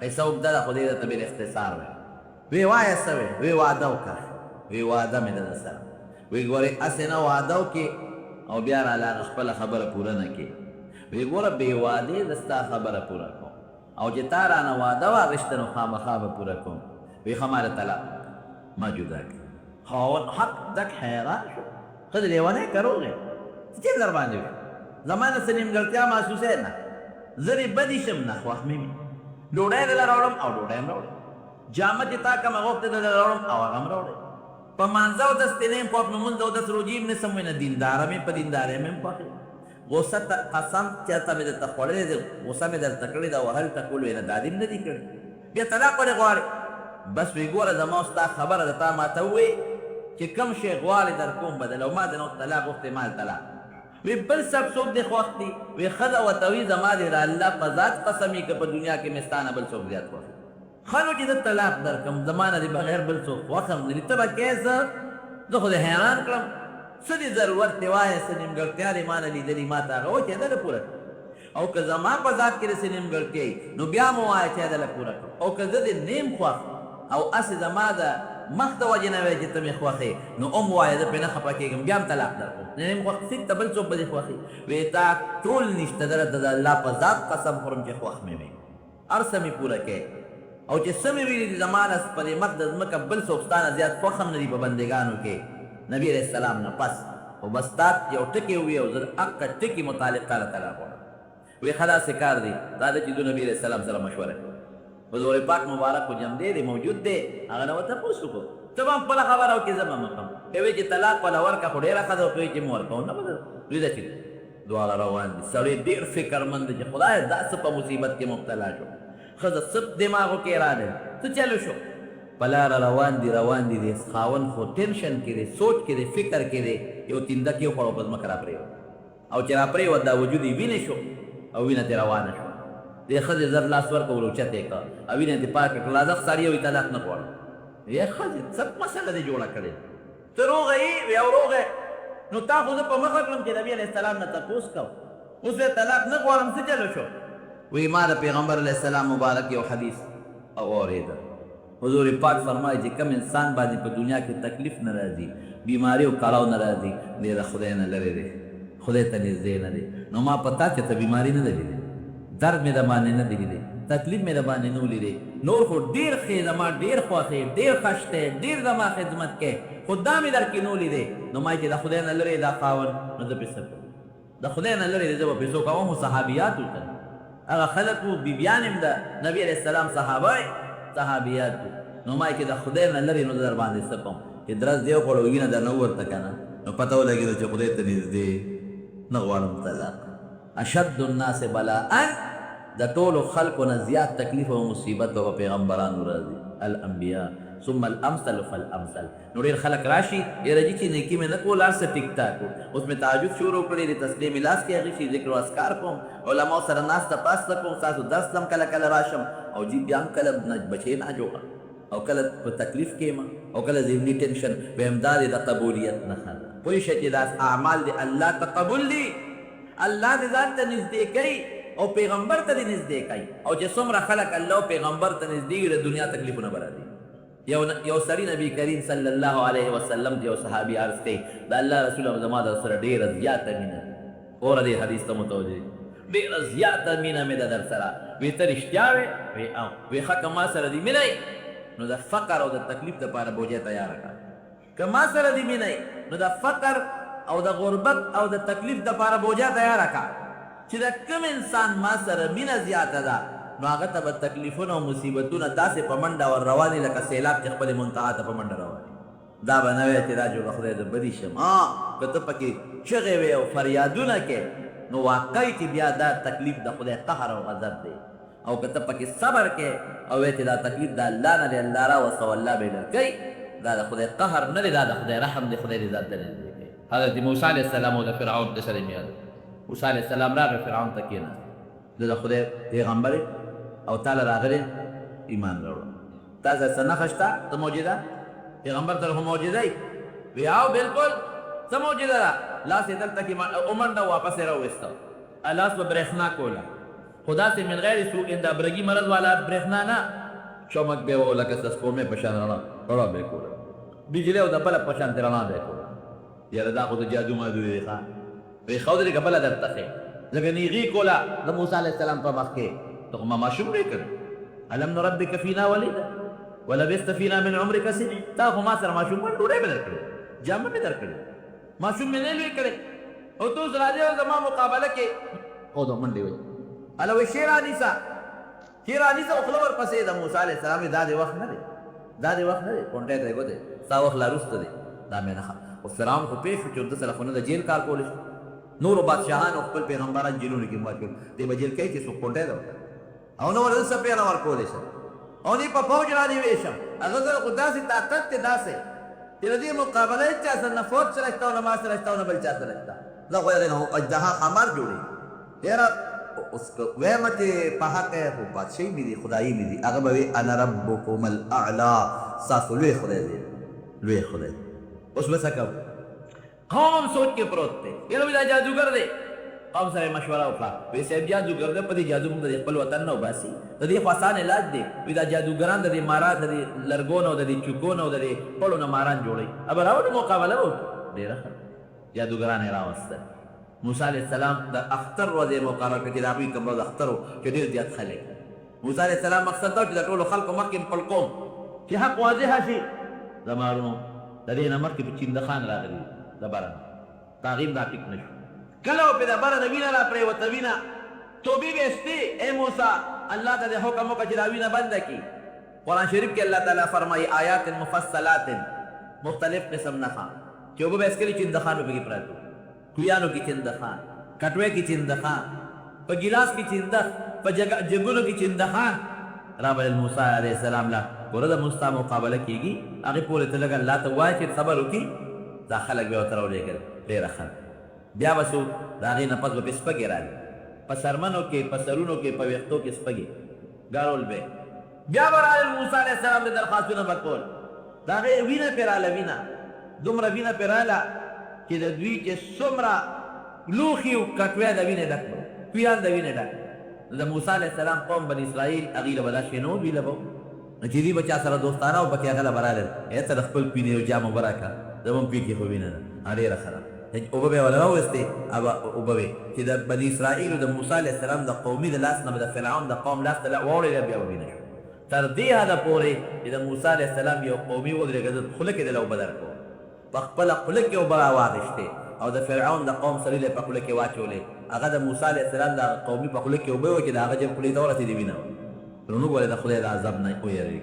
S1: ایسا ابدادا خودی دا تبیر اختصار وی وی وایا سوی وی وعدو کا وی وعدا میں دا سر وی گوری اسینا وعدو کی او بیار علا خپل خبر پورا نکی وی گورا بی وعدی دستا خبر پورا کن او جتارانا وعدو رشتنو خام خواب پورا کن وی خمار طلاق ما جدا کی خواهن حق دک حیران شو خود لیوانے کرو گے چیز در باندے ہوئے زمان سنیم گلتیا محسوس ہے نا زری بدی شم نا خواہ میمی ڈوڑای دل روڑم او ڈوڑایم روڑے جامت جتا کم اغوفت دل روڑم او اغم روڑے پا منزاو دستی نیم پاپ نمون دو دست روجیم نسم وینا دیندارا میں پا دیندارے میں پاکی غصہ قسم چاہتا میں در تخوڑے دے غصہ میں در تکڑی دا وحل تکول وینا دادیم ندی کردی بیا طلاق وڑے غوارے بس وی گورا زماؤستا خبر دتا ما تاوی کہ کم شیخ غواری در کون بدل او ما دنو طلاق وقت مال طلاق وی بل سب سوک دے خواستی وی خدا و تویز ما دے را اللہ قضات قسمی که پا دنیا کے مستانا بل سوک زیاد خواستی خلو چی در طلاق در کم زمانہ دی بغیر بل سوک وقم دلی تبا کیسا دو خود حیران کرم سدی ضرورت تیوائی سنیم گلتیاری مانا لی دلی ما تاگا وہ چی دل پورا کرم او که زمان پا ذات کے سنیم گلتیائی نو بیا موائی چی دل پورا کرم او که زد نیم خواست او اسی زمان دا مخت وجنوی جتا می خواخی نو وائی دا پی نخپا کیگم بیام طلاق در کن نیم خواخ سکتا بل سوک بدی خواخی ویتا طول نشتا در دا اللہ پا ذات قسم خورم چی خواخ میں ارسمی پورا کے او چی سمی ویلی دی زمان اس پا دی مقدس مکا بل سوکستانا زیاد فخم ندی پا بندگانو کے نبی علیہ السلام نا پس او بستات یو ٹکی ہوئی او زر اقا ٹکی متعلق تالا طلاق ہونا وی خدا سکار دی دادا چی دو نبی علیہ السلام سلام مشورہ حضور پاک مبارک کو جم دے موجود دے اگر نو تپوسو کو تب ہم پلا خبر او کی زمان مقام ایوی چی طلاق والا ورکا خوڑیرا خدا و کوئی چی مورکا ہونا بدر ریدہ چی دوالا روان دی سوری دیر فکر مند چی خدا ہے دا سپا مصیبت کے مبتلا شو خدا سپ دماغو کے ارادے تو چلو شو پلارا روان دی دے خاون خو ٹینشن کی دے سوچ کی دے فکر کی دے یو تندہ کیو پڑو پس مکرا پریو او چرا پریو دا وجودی وینے شو او وینے تی روانه شو دے خد زر لاس ورکا ولو چتے کا او وینے تی پاک لازق ساری ہوئی طلاق نکوڑا یہ خد سب مسئلہ دے جوڑا کرے تو رو گئی وی او رو گئے نو تا خود پا مخلقلم چی نبی علیہ السلام نا تپوس کاؤ اس وی طلاق نکوڑم سے چلو شو وی مادا پیغمبر علیہ السلام مبارک یو حدیث او ریدہ حضور پاک فرمائے جی کم انسان بازی پا دنیا کی تکلیف نرازی بیماری و کلاو نرازی دیدہ خدای نلرے دے خدای تنیزدے نہ نو ما پتا چتا بیماری نہ دلی دے درد میں دمانے نہ دلی دے تکلیف میں دمانے نو لی دے نور خود دیر خی دما دیر خواخی دیر خشتے دیر دما خدمت کے خود دامی در کی نو لی دے نو مائی چی دا خدای نلرے دا خاون نو دا پسر دا خدای نلرے دے جب پسو کاؤں صحابیات ہوتا اگا خلق و بیبیانم دا نبی علیہ السلام صحابائی صحابیاتو نو ما کې د خدای نه لري نو در باندې سپم چې درز دیو کولو وینه در نو ورته کنه نو پته ولګي چې خدای ته نږدې نه غواړم طلاق اشد الناس بلاء د ټولو خلکو نه زیات تکلیف او مصیبت په پیغمبرانو راځي الانبیاء ثم الامثل فالامثل نو ډېر خلک راشي یاره جي چې نیکي مې نه کول هر څه ټیک ټاک اوس مې تعجب شروع کړی د تسلیم لاس کې هغې شي ذکر و اذکار کوم علماو سره ناسته پاسته کوم ستاسو درس هم کله کله راشم او جي بیا هم کله بچې نه جوړه او کله په تکلیف کې یم او کله ذهني ټینشن ویم دا د قبولیت نښه ده پوه شئ چې دا اعمال د الله تقبل دي الله دې ځان ته نږدې کوي او پیغمبر ته دې نږدې کوي او چې څومره خلک الله او پیغمبر ته نږدې وي د دنیا تکلیفونه به راځي یو سړي نبی کریم صلی الله علیه وسلم یو صحابي عرض کوي د الله رسول زما در سره ډېره زیاته مینه اوره دې حدیث ته متوجه ډېره زیاته مینه مې ده در سره وی ته رښتیا وې وی او وی ښه که ما سره دې مینه نو د فقر او د تکلیف دپاره بوجه تیاره کړه که ما سره دې مینه نو د فقر او د غربت او د تکلیف دپاره بوجه تیاره کړه چې د کوم انسان ما سره مینه زیاته ده نو هغه ته به تکلیفونه او مصیبتونه داسې په منډه ور روانې لکه سیلاب چې خپلې منتها ته په منډه روانې دا به نه وی چې دا جوړه خدای د بدي شم که ته پکې چغې وې او فریادونه کې نو واقعي چې بیا دا تکلیف د خدای قهر او غضب دی او که ته پکې صبر کې او وی چې دا تکلیف د الله نه دی الله راوسته او الله به یې درکوي دا د خدای قهر نه دی دا د خدای رحم دی خدای دې ذات ته نږدې کوي حضرت موسی علیه السلام او د فرعون قصه دې مې یاد موسی علیه السلام راغی فرعون ته کېناست د خدای پیغمبر او تعالی راغلی ایمان راوړه تاسو څه نښه شته څه معجزه پیغمبر ته خو معجزه وي وی او بالکل څه معجزه ده لاس یې دلته کې ومنډه واپس یې راوویسته لاس به برېښنا کوله خو داسې من غیر سوء د برګي مرض والا برېښنا نه چمک به و لکه د سپوږمۍ په شان رڼا به یې کوله بجلۍ او د بله په شانتې رڼا به یې کوله یاره دا خو د جادو مادو دی ښه وی ښودلې که بله درته ښې ځکه نیغي کوله د موسی علیه السلام په مخ کې تو ما ماشوم نه کړ الم نربک فینا ولید ولبست فینا من عمرک سنین تا خو ما سره ماشوم ول ډوډۍ به درکړې جامه به درکړې ماشوم مې نه لوی کړې او تو راځي او زما مقابله کې او د منډې وي الو شیر انیسا او خلور پسې د موسی علیه السلام دا د وخت نه دی دا د وخت نه دی کونټه ته ګوته تا وخت لا روسته دی دا مې نه او فرعون خو پیښ شو چې د سره خو نه د جیل کار کول شي نور بادشاہان او خپل پیغمبران جیلونه کې ماته دی به جیل کې چې څوک کونټه ده او نو ورته څه پیغام ورکول شي او دې په فوج را دی ویشم هغه سره قداسي طاقت ته داسې چې دې مقابله چا سره نه فوج سره استاو نه ما سره استاو نه بل چا سره استاو دا خو یې نه اجدها خمر جوړي یاره اوس وهمته په حق هو بادشاہي مې دي خدایي مې دي هغه به انا ربکم الاعلى ساسو لوی خدای دی لوی خدای اوس به څه کوم قوم سوچ کې پروت دی یاره دا جادوګر دی قوم سره مشوره وکړه وی صاحب جادوګر دی په دې جادو موږ د خپل وطن نه وباسي د دې خو آسان علاج دی وی دا جادوګران د دې ماران د دې لرګونو د دې چوکونو د دې پړو نه ماران جوړوي اب راوړو مقابله وکړو ډېره ښه جادوګران یې راوستل موسی علیه السلام د اختر ورځې مقرر کړه چې د هغوی کوم ورځ اختر و چې ډېر زیات خلک موسی علیه السلام مقصد دا و چې د ټولو خلکو مخکې خپل قوم چې حق واضحه شي زما ورونو د دې نه مخکې په چندخان راغلي د بره تعغیم دا ټیک نه شو کله په د بره د وینه را پرېوته وینه توبې به استې ای موسی الله ته د حکم وکړه چې دا وینه بنده کړي قرآن شریف کې الله تعالی فرمایي آیات مفصلات مختلف قسم نښه چې اوبه به اسکلي چندخان به پکې پراته کویانو کې چندخان کټوې کې چندخان په ګیلاس کې چندخ په جګونو کې چندخان رابل موسی علیه السلام لا ګوره د مستا مقابله کېږي هغې پورې ته لږ الله ته ووایه چې صبر وکړي دا خلک بیا ورته راولېږل ډېره ښه بیا به څو د هغې نه پس به پې سپږې رالي په سرمنو کې په سرونو کې په ویښتو کې سپږې ګارول به بیا به رالل موسی علیه السلام د درخواستونه به کول د هغې وینه پې راله وینه دومره وینه پې راله چې د دوی چې څومره لوښي و کټوی د وینې ډک به کویان د وینې ډک د موسی علیه السلام قوم بني اسرائیل هغې له به دا شی نه و دوی له به چې دوی به چا سره دوستانه او پکې هغه له به رالل ای ته د خپل پینې یو جام اوبه راکړه زموږ پي کې خو وینه ده ډېره ښه ده اوبه به یې وله راوستې اوبه وې چې د بني اسرائیلو د موسی علیه السلام د قومي د لاس نه به د فرعون د قوم لاس ته واوړېده بیا ووینه شو تر دې حده پورې چې د موسی علیه السلام یو قومي ودرېږه خوله کې د له اوبه درکړو په خپله خوله کې اوبه راواخېستې او د فرعون د قوم سړي له په خوله کې واچولې هغه د موسی علیه السلام د قومي په خوله کې اوبه وې چې د هغه جب خولې ته ورسېدې وینه نو ګوره د خدای د عذاب نه ویریږي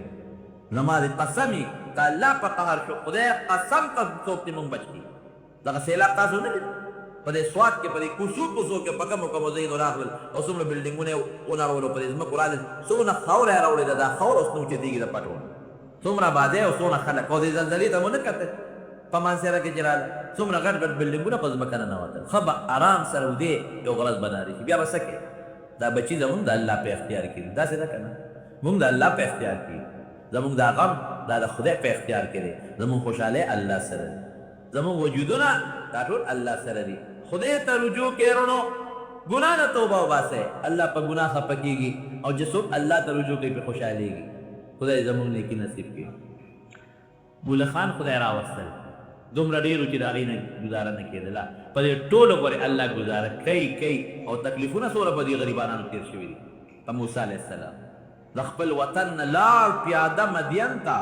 S1: زما د قسمي که الله په قهر شو خدای قسم ته څوک دې مونږ بچ کړي دغه سیلاب تاسو نه لید په دې سوات کې په دې کوڅو کې په کومو کومو ځایونو راغلل او څومره بلډینګونه یې ونړولو په دې ځمکو راغلل څومره خاوره یې راوړې ده دا خاوره اوس نه اوچتېږي د پټونه څومره آبادۍ او څومره خلک او دې زلزلې ته مو نه کتل په مانسهره کې چې راغله څومره غټ غټ بلډینګونه په ځمکه ننوتل ښه به آرام سره ودې یو غرض بناري شي بیا به څه کوې دا بچي زمونږ د الله په اختیار کې دي داسې ده که نه مونږ د الله په اختیار کې زمونږ دا غم دا د خدای په اختیار کې دی زمونږ خوشحالۍ الله سره دی زمونږ وجودونه دا ټول الله سره دي خدای ته رجوع کې رڼو ګناه نه توبه وباسئ الله په ګناه خفه کېږي او چې څوک الله ته رجوع کوي پرې خوشحالېږي خدای زمونږ نیکي نصیب کړي مولا خان خدای راوستل دومره ډېرو چې د هغې نه ګزاره نه کېدله په دې ټولو پورې الله ګزاره کوي او تکلیفونه څومره په دې غریبانانو تېر شوي دي په موسی علیه السلام د خپل وطن نه لاړ پیاده مدین ته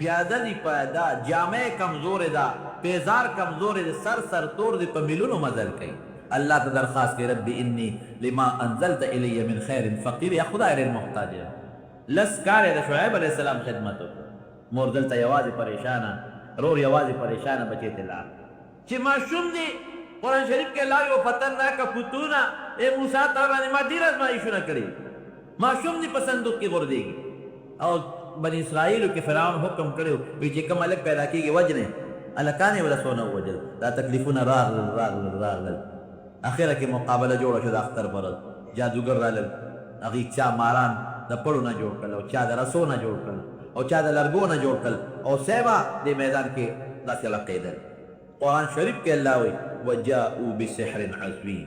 S1: پیاده دی پیاده جامع کمزورې ده پیزار کمزورې ده سر تور دی په میلونو مزل کوي الله ته درخواست کوي رب انی لما انزلت الی من خیر فقیر یا خدای ډېر محتاج یم لس کال یې د شعیب علیه السلام خدمت وکړه مور دلته یوازې پریشانه رور یوازې پریشانه بچی ته لاړ چې ماشوم دی قرآن شریف کې الله یو خطرناکه فتونه ای موسی تا باندې ما ډېر ازمایښونه کړي ماشوم دی په صندوق کې غورځېږي او بني اسرائیلو کې فرعون حکم کړی وی چې کوم هلک پیدا کېږي وجنې هلکان یې وله څونه ووژل دا تکلیفونه راغلل اخره کې مقابله جوړه شوه د اختر برد جادوګر رالل هغې چا ماران د پړو نه جوړ کړل او چا د رسو نه جوړ کړل او چا د لرګو نه جوړ کړل او سیبه دې میدان کې داسې لقېدل قرآن شریف کې الله وایي وجاءوا بسحر عظیم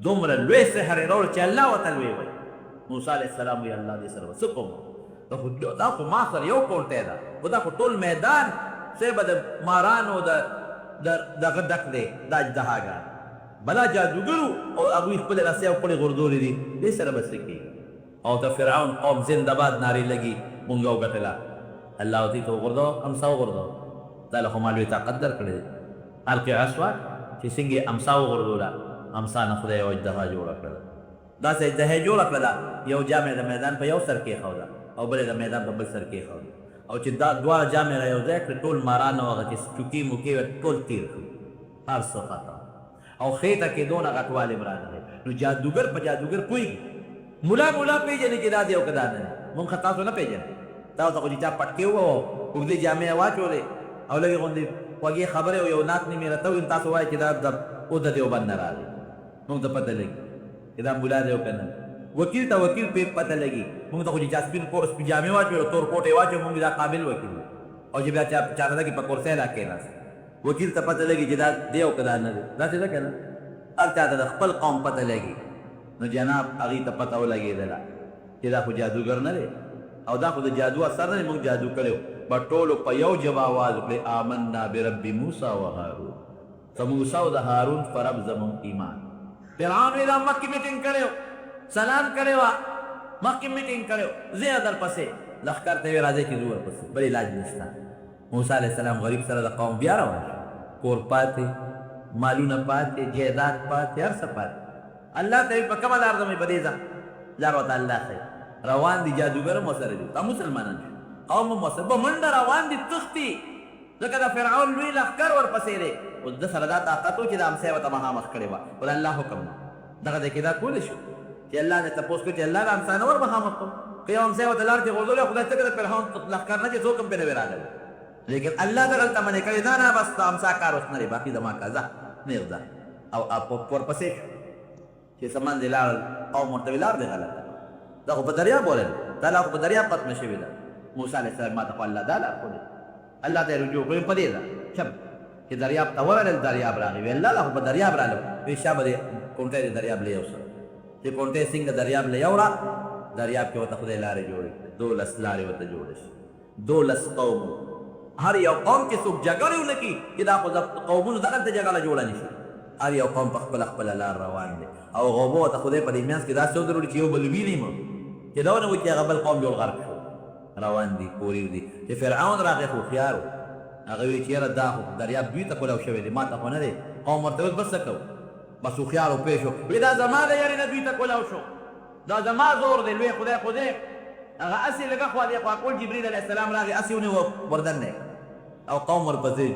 S1: دومره لوی سحر یې راوړ چې الله ورته لوی وایي موسی علیه السلام وایي الله دې سره به څه کوم دا خو ما سره یو کونټی ده خو دا خو ټول میدان صرف د مارانو دغه ډک دی دا اجدهاګان بلا جادوګرو او هغوی خپلې رسۍ او خپلې غردورې دي دې سره به څه کېږي او د فرعون قوم زندهباد نارې لګي مونږ وګټله الله ورته ته وغورځوه امسا وغورځوه دا له خو ما لوی طاقت درکړی دی القي عصواک چې څنګه یې امسا وغورځوله امسا نه خدای یو اجدها جوړه کړله داسې اجدها یې جوړه کړله یو جامې د میدان په یو سر کېښوده او بلې د میدان په بل سر کېښوده او چې دا دواړه جامې را یو ځای کړې ټول ماران او هغه چې چوکي موکې وې ټول تېر شو هر څه ختم او خېټه کې دونه غټوالی م راغلی نو جادوګر په جادوګر پوهېږي ملا پېژني چې دا دی او که دا نه دی مونږ خو تاسو نه پېژنئ تاسو ته خو چې چا پټکې ووهو اوږدې جامې یې واچولې او لږې غوندې خوږې خبرې او یو ناک نیم یې راته وویل تاسو وایئ چې دا او د دیوبند نه راغلی مونږ ته پته لګي چې دا ملا دی او که نه وکیل ته وکیل پې پته لګي مونږ ته خو چې چا سپین جامې واچوي او تور کوټ یې واچوي مونږ دا قابل وکیل او چې بیا چاته ده کې په کورسۍ را کېناست وکیل ته پته لګي چې دا دی او که دا نه دی داسې ده که نه هر چاته د خپل قوم پته لګي نو جناب هغې ته پته ولګېدله چې دا خو جادوګر نه دی او دا خو د جادو اثر نه دی موږ جادو کړی په ټولو په یو ژبه آواز وکړئ آمنا برب موسی و هارون د موسی او د هارون په رب زموږ ایمان فرعون وی دا مخکې میټینګ کړی و سلام کړی وه مخکې میټینګ کړی و زه یې درپسې لښکر ته یې راځئ چې زه ورپسې بل علاج نشته موسی علیه السلام غریب سره د قوم بیا روان شو کور پاتې مالونه پاتې جیداد پاتې هر څه پاتې الله ته په کومه لار ځم په دې ځه لار ورته الله ښیي روان دي جادوګر هم ورسره دي دا مسلمانان شو قوم هم ورسره په منډه روان دي تښتي ځکه د فرعون لوی لښکر ورپسې دی اوس ده سره دا طاقت و چې د امسۍ ورته مخامخ کړې وه خو د الله حکم نه دغه ځای کې دا کولی شو چې الله نه تپوس کړو چې الله د امسا نه ور مخامخ کړو که یو امسۍ ورته لار کې غورځولې خدای څنګه د فرعون لښکر نه چې څوک هم پرې نه وي راغلی لیکن الله دغلته منې کړې نه نه بس د امسا کار اوس نه دی باقي زما کا ځه نېغ ځه او ورپسې شو چې سمن دې لاړل قوم ورته ویل لار دې غلطه دا خو په دریاب ولل دا لا خو په دریاب ختمه شوې ده موسی علیه السلام ما ته خو الله دا لار ښودې الله ته یې رجوع کړې په دې ده شب چې دریاب ته وویل دریاب راغی ویل الله خو په دریاب راغلم وی شابه دې کونټۍ دې دریاب له یوسه چې کونټۍ څنګه دریاب له یوړه دریاب کې ورته خدای لارې جوړې کړې 12 لارې ورته جوړې شي 12 قوم هر یو قوم کې څوک جګړې ونه کړي چې دا خو قومونو دغلته جګړه جوړه نه شي هر یو قوم په خپله لار روان دی او غوبو ته خدای په دې منځ کې داسې ودرولي چې یو بل ویني مو چې دا ونه وایي چې هغه بل قوم جوړ غرق شو روان دي پورې دي چې فرعون راغی خو هوښیار و هغه وایي چې یاره دا خو دریاب دوی ته کولاو شوی دی ما ته خو نه دی قوم ورته ویل بس څه کوو بس هوښیار و پوه شو وایي دا زما د یارې نه دوی ته کولاو شو دا زما زور دی لوی خدای هغه اسی لګه خو دی خو کول جبرئیل علیه السلام راغی اسی ونه وردن نه او قوم ورپسې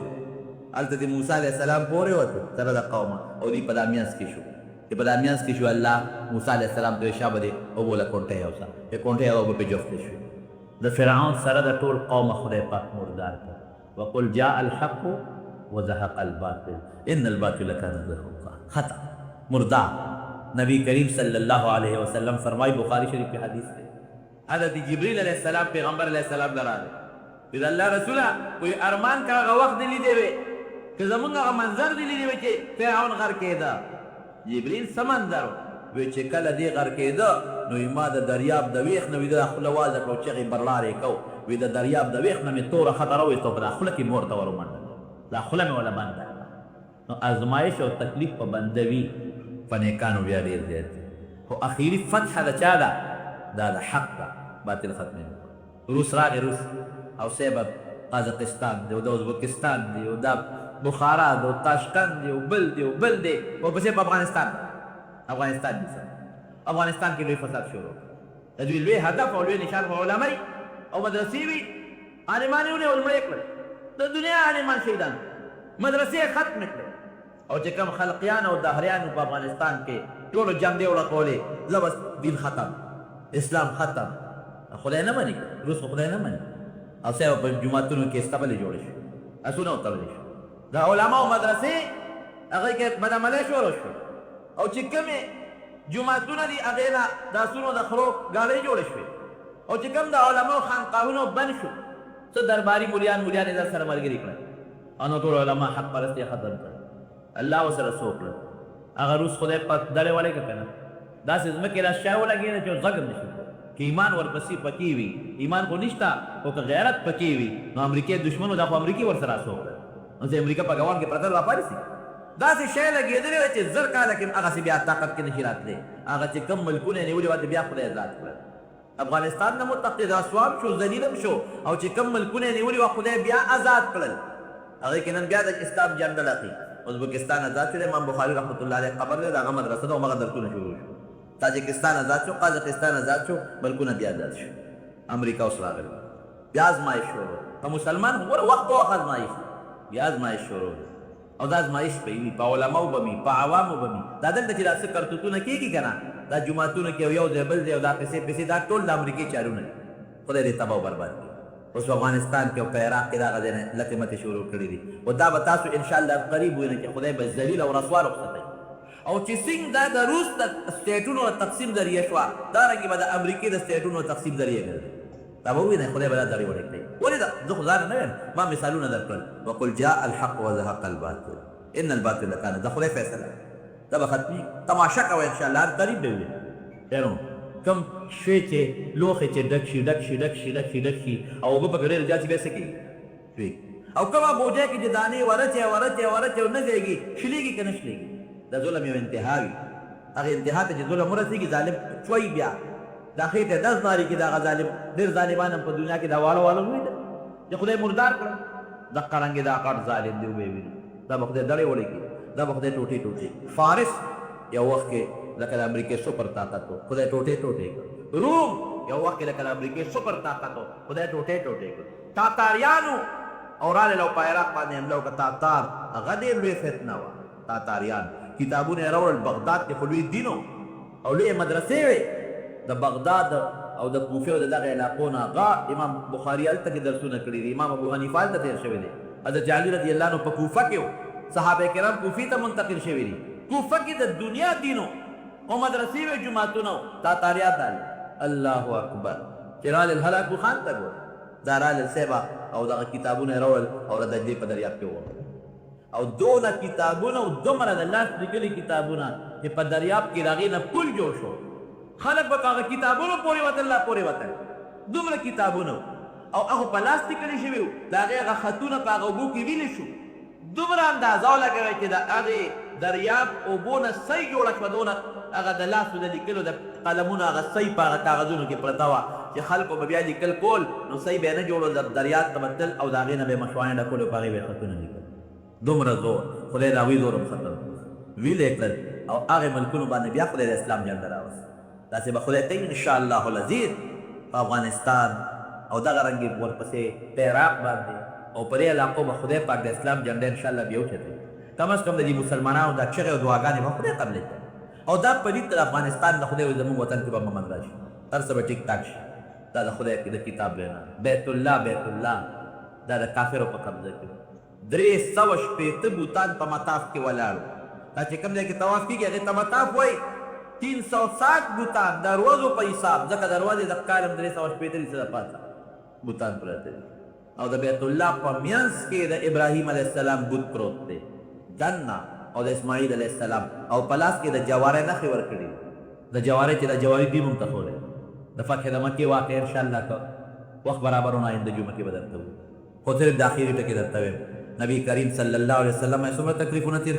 S1: هلته د موسی علیه السلام پورې وته سره د قومه او دی په دامیانس کې شو چې په دامیانس کې شو الله موسی علیه السلام ته شابه دی او بوله کونټه یو څه په کونټه یو په جوفته شو د فرعون سره د ټول قوم خدای پاک مردار کړ وقل جاء الحق وزهق الباطل ان الباطل كان زهوقا خطا مردار نبی کریم صلی اللہ علیہ وسلم فرمائی بخاری شریف کی حدیث ہے حضرت جبریل علیہ السلام پیغمبر علیہ السلام لرا دے پھر اللہ رسولہ کوئی ارمان کا وقت دلی دے وے کہ زمون کا منظر دلی دے وے کہ فرعون غر کېدا جبریل سمندر وی چې کله دی غر کېدا نو ما د دریاب د ویخ نو د خپل واز کو چغي برلارې کو وی د دریاب د ویخ نو تور خطر او تو په خپل کې مور ته ورمنډ لا خپل مې ولا باندې نو ازمایش او تکلیف په بندوي فنیکانو بیا ډیر زیات خو اخیری فتح د چا ده دا د حق ده باطل ختمېدو روس راغی روس او سیبه قازقستان دی او د ازبکستان دی او دا بخارا دی او تاشکند دی او بل دی او بل دی ورپسې په افغانستان دی افغانستان کې لوی فساد شروع د دوی لوی هدف او لوی نشان خو علماء او مدرسې وي عالمان یې ونیول مړه یې کړل د دنیا عالمان شهیدان مدرسې ختم کړې او چې کوم خلقیان او دهریان په افغانستان کې ټول جنگ دی وړه زبس دین ختم اسلام ختم خدای نه مني روس خدای نه مني او سه په جمعتونو کې استقبال جوړ شي اسونه وتړل شي دا علماء مدرسې هغه کې بدعمله شروع شو او چې کومه جمعتونه دي هغه نه د اسونو د خرو غاړې جوړ شي او چې کوم د علماء خانقاهونو بن شو څه درباري مولیان د سره مرګري کړل انو ټول علماء حق پرستی ختم کړ الله وسره سوکړه هغه روس خدای په دړې والے کنه دا سې زمکه را شاو لګي نه چې زګم نشي کې ایمان ورپسې پکی وي ایمان کو نشتا او که غیرت پکی وي نو امریکای دشمنو د امریکای ور سره سوکړه نو چې امریکا په ګوان کې پرتل واپس دا سې شی لګېدل چې زر کاله کې هغه سي بیا طاقت کې نشي راتلی هغه چې کم ملکونه نیولې وته بیا خدای آزاد کړل افغانستان نه متقد اسواب شو ذلیلم شو او چې کم ملکونه نیولې و خدای بیا آزاد کړل هغه کې نن بیا د اسلام جنډه لقي ازبکستان آزاد شو امام بخاری رحمت الله علیه قبر له هغه مدرسه او هغه درسونه شروع شو تاجکستان آزاد شو قازقستان آزاد شو ملکونه بیا آزاد شو امریکا اوس راغلی بیا ازمایش شروع په مسلمان وګوره وخت او ازمایش بیا ازمایش شروع او دا ازمایش په وی په علماء وبمی په عوامو وبمی دا دلته چې تاسو کرتوتونه کیږي کنه دا جمعهتونه کې یو ځای بل دی او دا پیسې دا ټول د امریکای چارونه خدای دې تباہ او برباد کړي اوس افغانستان کې او په عراق کې دا غځنه لکه مته شروع کړی دي او دا به تاسو ان شاء الله قریب وینئ چې خدای به ذلیل او رسوا رخصتوي او چې څنګه دا د روس د سټیټونو تقسیم ذریعہ شو دا رنګه به د امریکای د سټیټونو تقسیم ذریعہ ګرځي دا به وینئ خدای به دا دړي وړي کوي ولې دا زه خو ځان نه ما مثالونه درکړل وقل جاء الحق وزهق الباطل ان الباطل كان دا خدای فیصله دا به ختمي تماشا کوي ان شاء الله قریب دی یارو کم شی چې لوخه چې ډک شي او په ګډه راځي به سکی او کومه بوجه کې چې دانه ورته نه دیږي شلېږي کنه شلېږي دا ظلم یو انتهاوي هغه انتها ته چې ظلم ورسېږي ظالم شوي بیا دا خېټه 10 ناری کې دا ظالم ډېر ظالمان په دنیا کې دا والو وي چې خدای مردار کړ د قرانګي دا کار ظالم دی وي دا به خدای دړې وړي کې دا به خدای ټوټي فارس یو وخت کې لکه د امریکای سپر طاقت و خدای ټوټې روم یو وخت کې لکه د امریکای سپر طاقت و خدای ټوټې تاتاریانو اورال لو په عراق باندې حمله وکړه تاتار هغه ډېر لوی فتنه وه تاتاریان کتابونه راوړل بغداد کې خو لوی دین او لوی مدرسې وې د بغداد او د کوفې او د دغه علاقو نه هغه امام بخاري هلته کې درسونه کړي دي امام ابو حنیفه هلته تېر شوی دی حضرت علي رضی الله عنه په کوفه کې و صحابه کرام کوفې ته منتقل شوي دي کوفه کې د دنیا دینو او مدرسې وې جماعتونه تاتاریان دال الله اکبر چې رال الهلاکو خان ته ګور دا رال السیبا او دغه کتابونه راوړل او د دې په دریاب کې وو او دونه کتابونه او دومره د لاس لیکلي کتابونه چې په دریاب کې راغی نه پل جوړ شو خلک به هغه کتابونو پورې وتل لا پورې وتل دومره کتابونه او هغه په لاس لیکلي شوي وو د هغې هغه خطونه په هغه اوبو کې ویلي شو دومره اندازه ولګوئ چې د هغې دریاب اوبو نه صحیح جوړه شوه دونه هغه د لاسو د لیکلو د قلمونو هغه صحیح په هغه کاغذونو کې پرته وه چې خلکو به بیا لیکل کول نو صحیح به یې نه جوړو د دریاب ته به تل او د هغې نه به یې مشوانې ډکولو په هغې به یې خطونه لیکل دومره زور خدای د هغوی زور هم ختم ویلې کړل او هغې ملکونو باندې بیا خدای د اسلام جنډه راوست داسې به خدای کوي انشاءالله العزیز
S3: افغانستان او دغه رنګې ورپسې په عراق باندې او په دې علاقو به خدای پاک د اسلام جنډه انشاءالله بیا اوچتوي کم از کم د دې مسلمانانو دا چغې او دعاګانې به خدای قبلې کړي او دا پلید د افغانستان د خدای زموږ وطن کې به امن راشي هر څه به ټیک ټاک شي دا د خدای د کتاب وینا بیت الله دا د کافرو په قبضه کې 360 بوتان په مطاف کې ولاړو دا چې کوم ځای کې طواف کېږي هغې ته مطاف وایي 360 بوتان دروازو په حساب ځکه دروازې د ښکار هم 360 څه د پاسه بوتان پراته دي او د بیت الله په منځ کې د ابراهیم علیه السلام بوت پروت دی دننه او د اسماعیل علیه السلام او په لاس کې د جوارې نښې ورکړي د جوارې چې د جوارې دیم هم تښولی د فتح د مکې واقع انشاءالله که وخت برابرونه آینده جمعه کې به درته وو خو صرف د اخري ټکې درته ویم نبی کریم صلی الله علیه وسلم یې څومره تکلیفونه تېر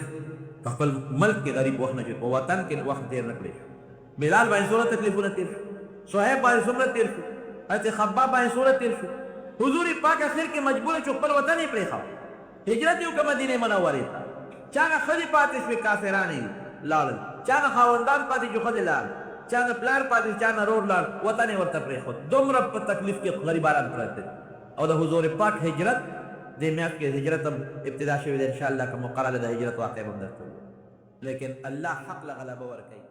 S3: په خپل ملک کې غریب وخت نه شو په وطن کې وخت تېر نه کړی شو بلال باندې څومره تکلیفونه تېر شو صہیب باندې څومره تېر شو حضرت خباب باندې څومره تېر شو حضور پاک اخر کې مجبور شو خپل وطن یې پرېښاو هجرت یې وکړه مدینې منورې ته چا هغه ښځې پاتې شوې کافرانې لاړل چا هغه خاوندان پاتې شو ښځې لاړ چا هغه پلار پاتې چا هغه رور لاړ وطن یې ورته پرېښود دومره په تکلیف کې غریبان پراته او د حضور پاک هجرت دې میاشت کې هجرت هم ابتدا شوې ده انشاءالله که مقرره د هجرت واقع به هم درته لیکن الله حق له غلبه ورکوي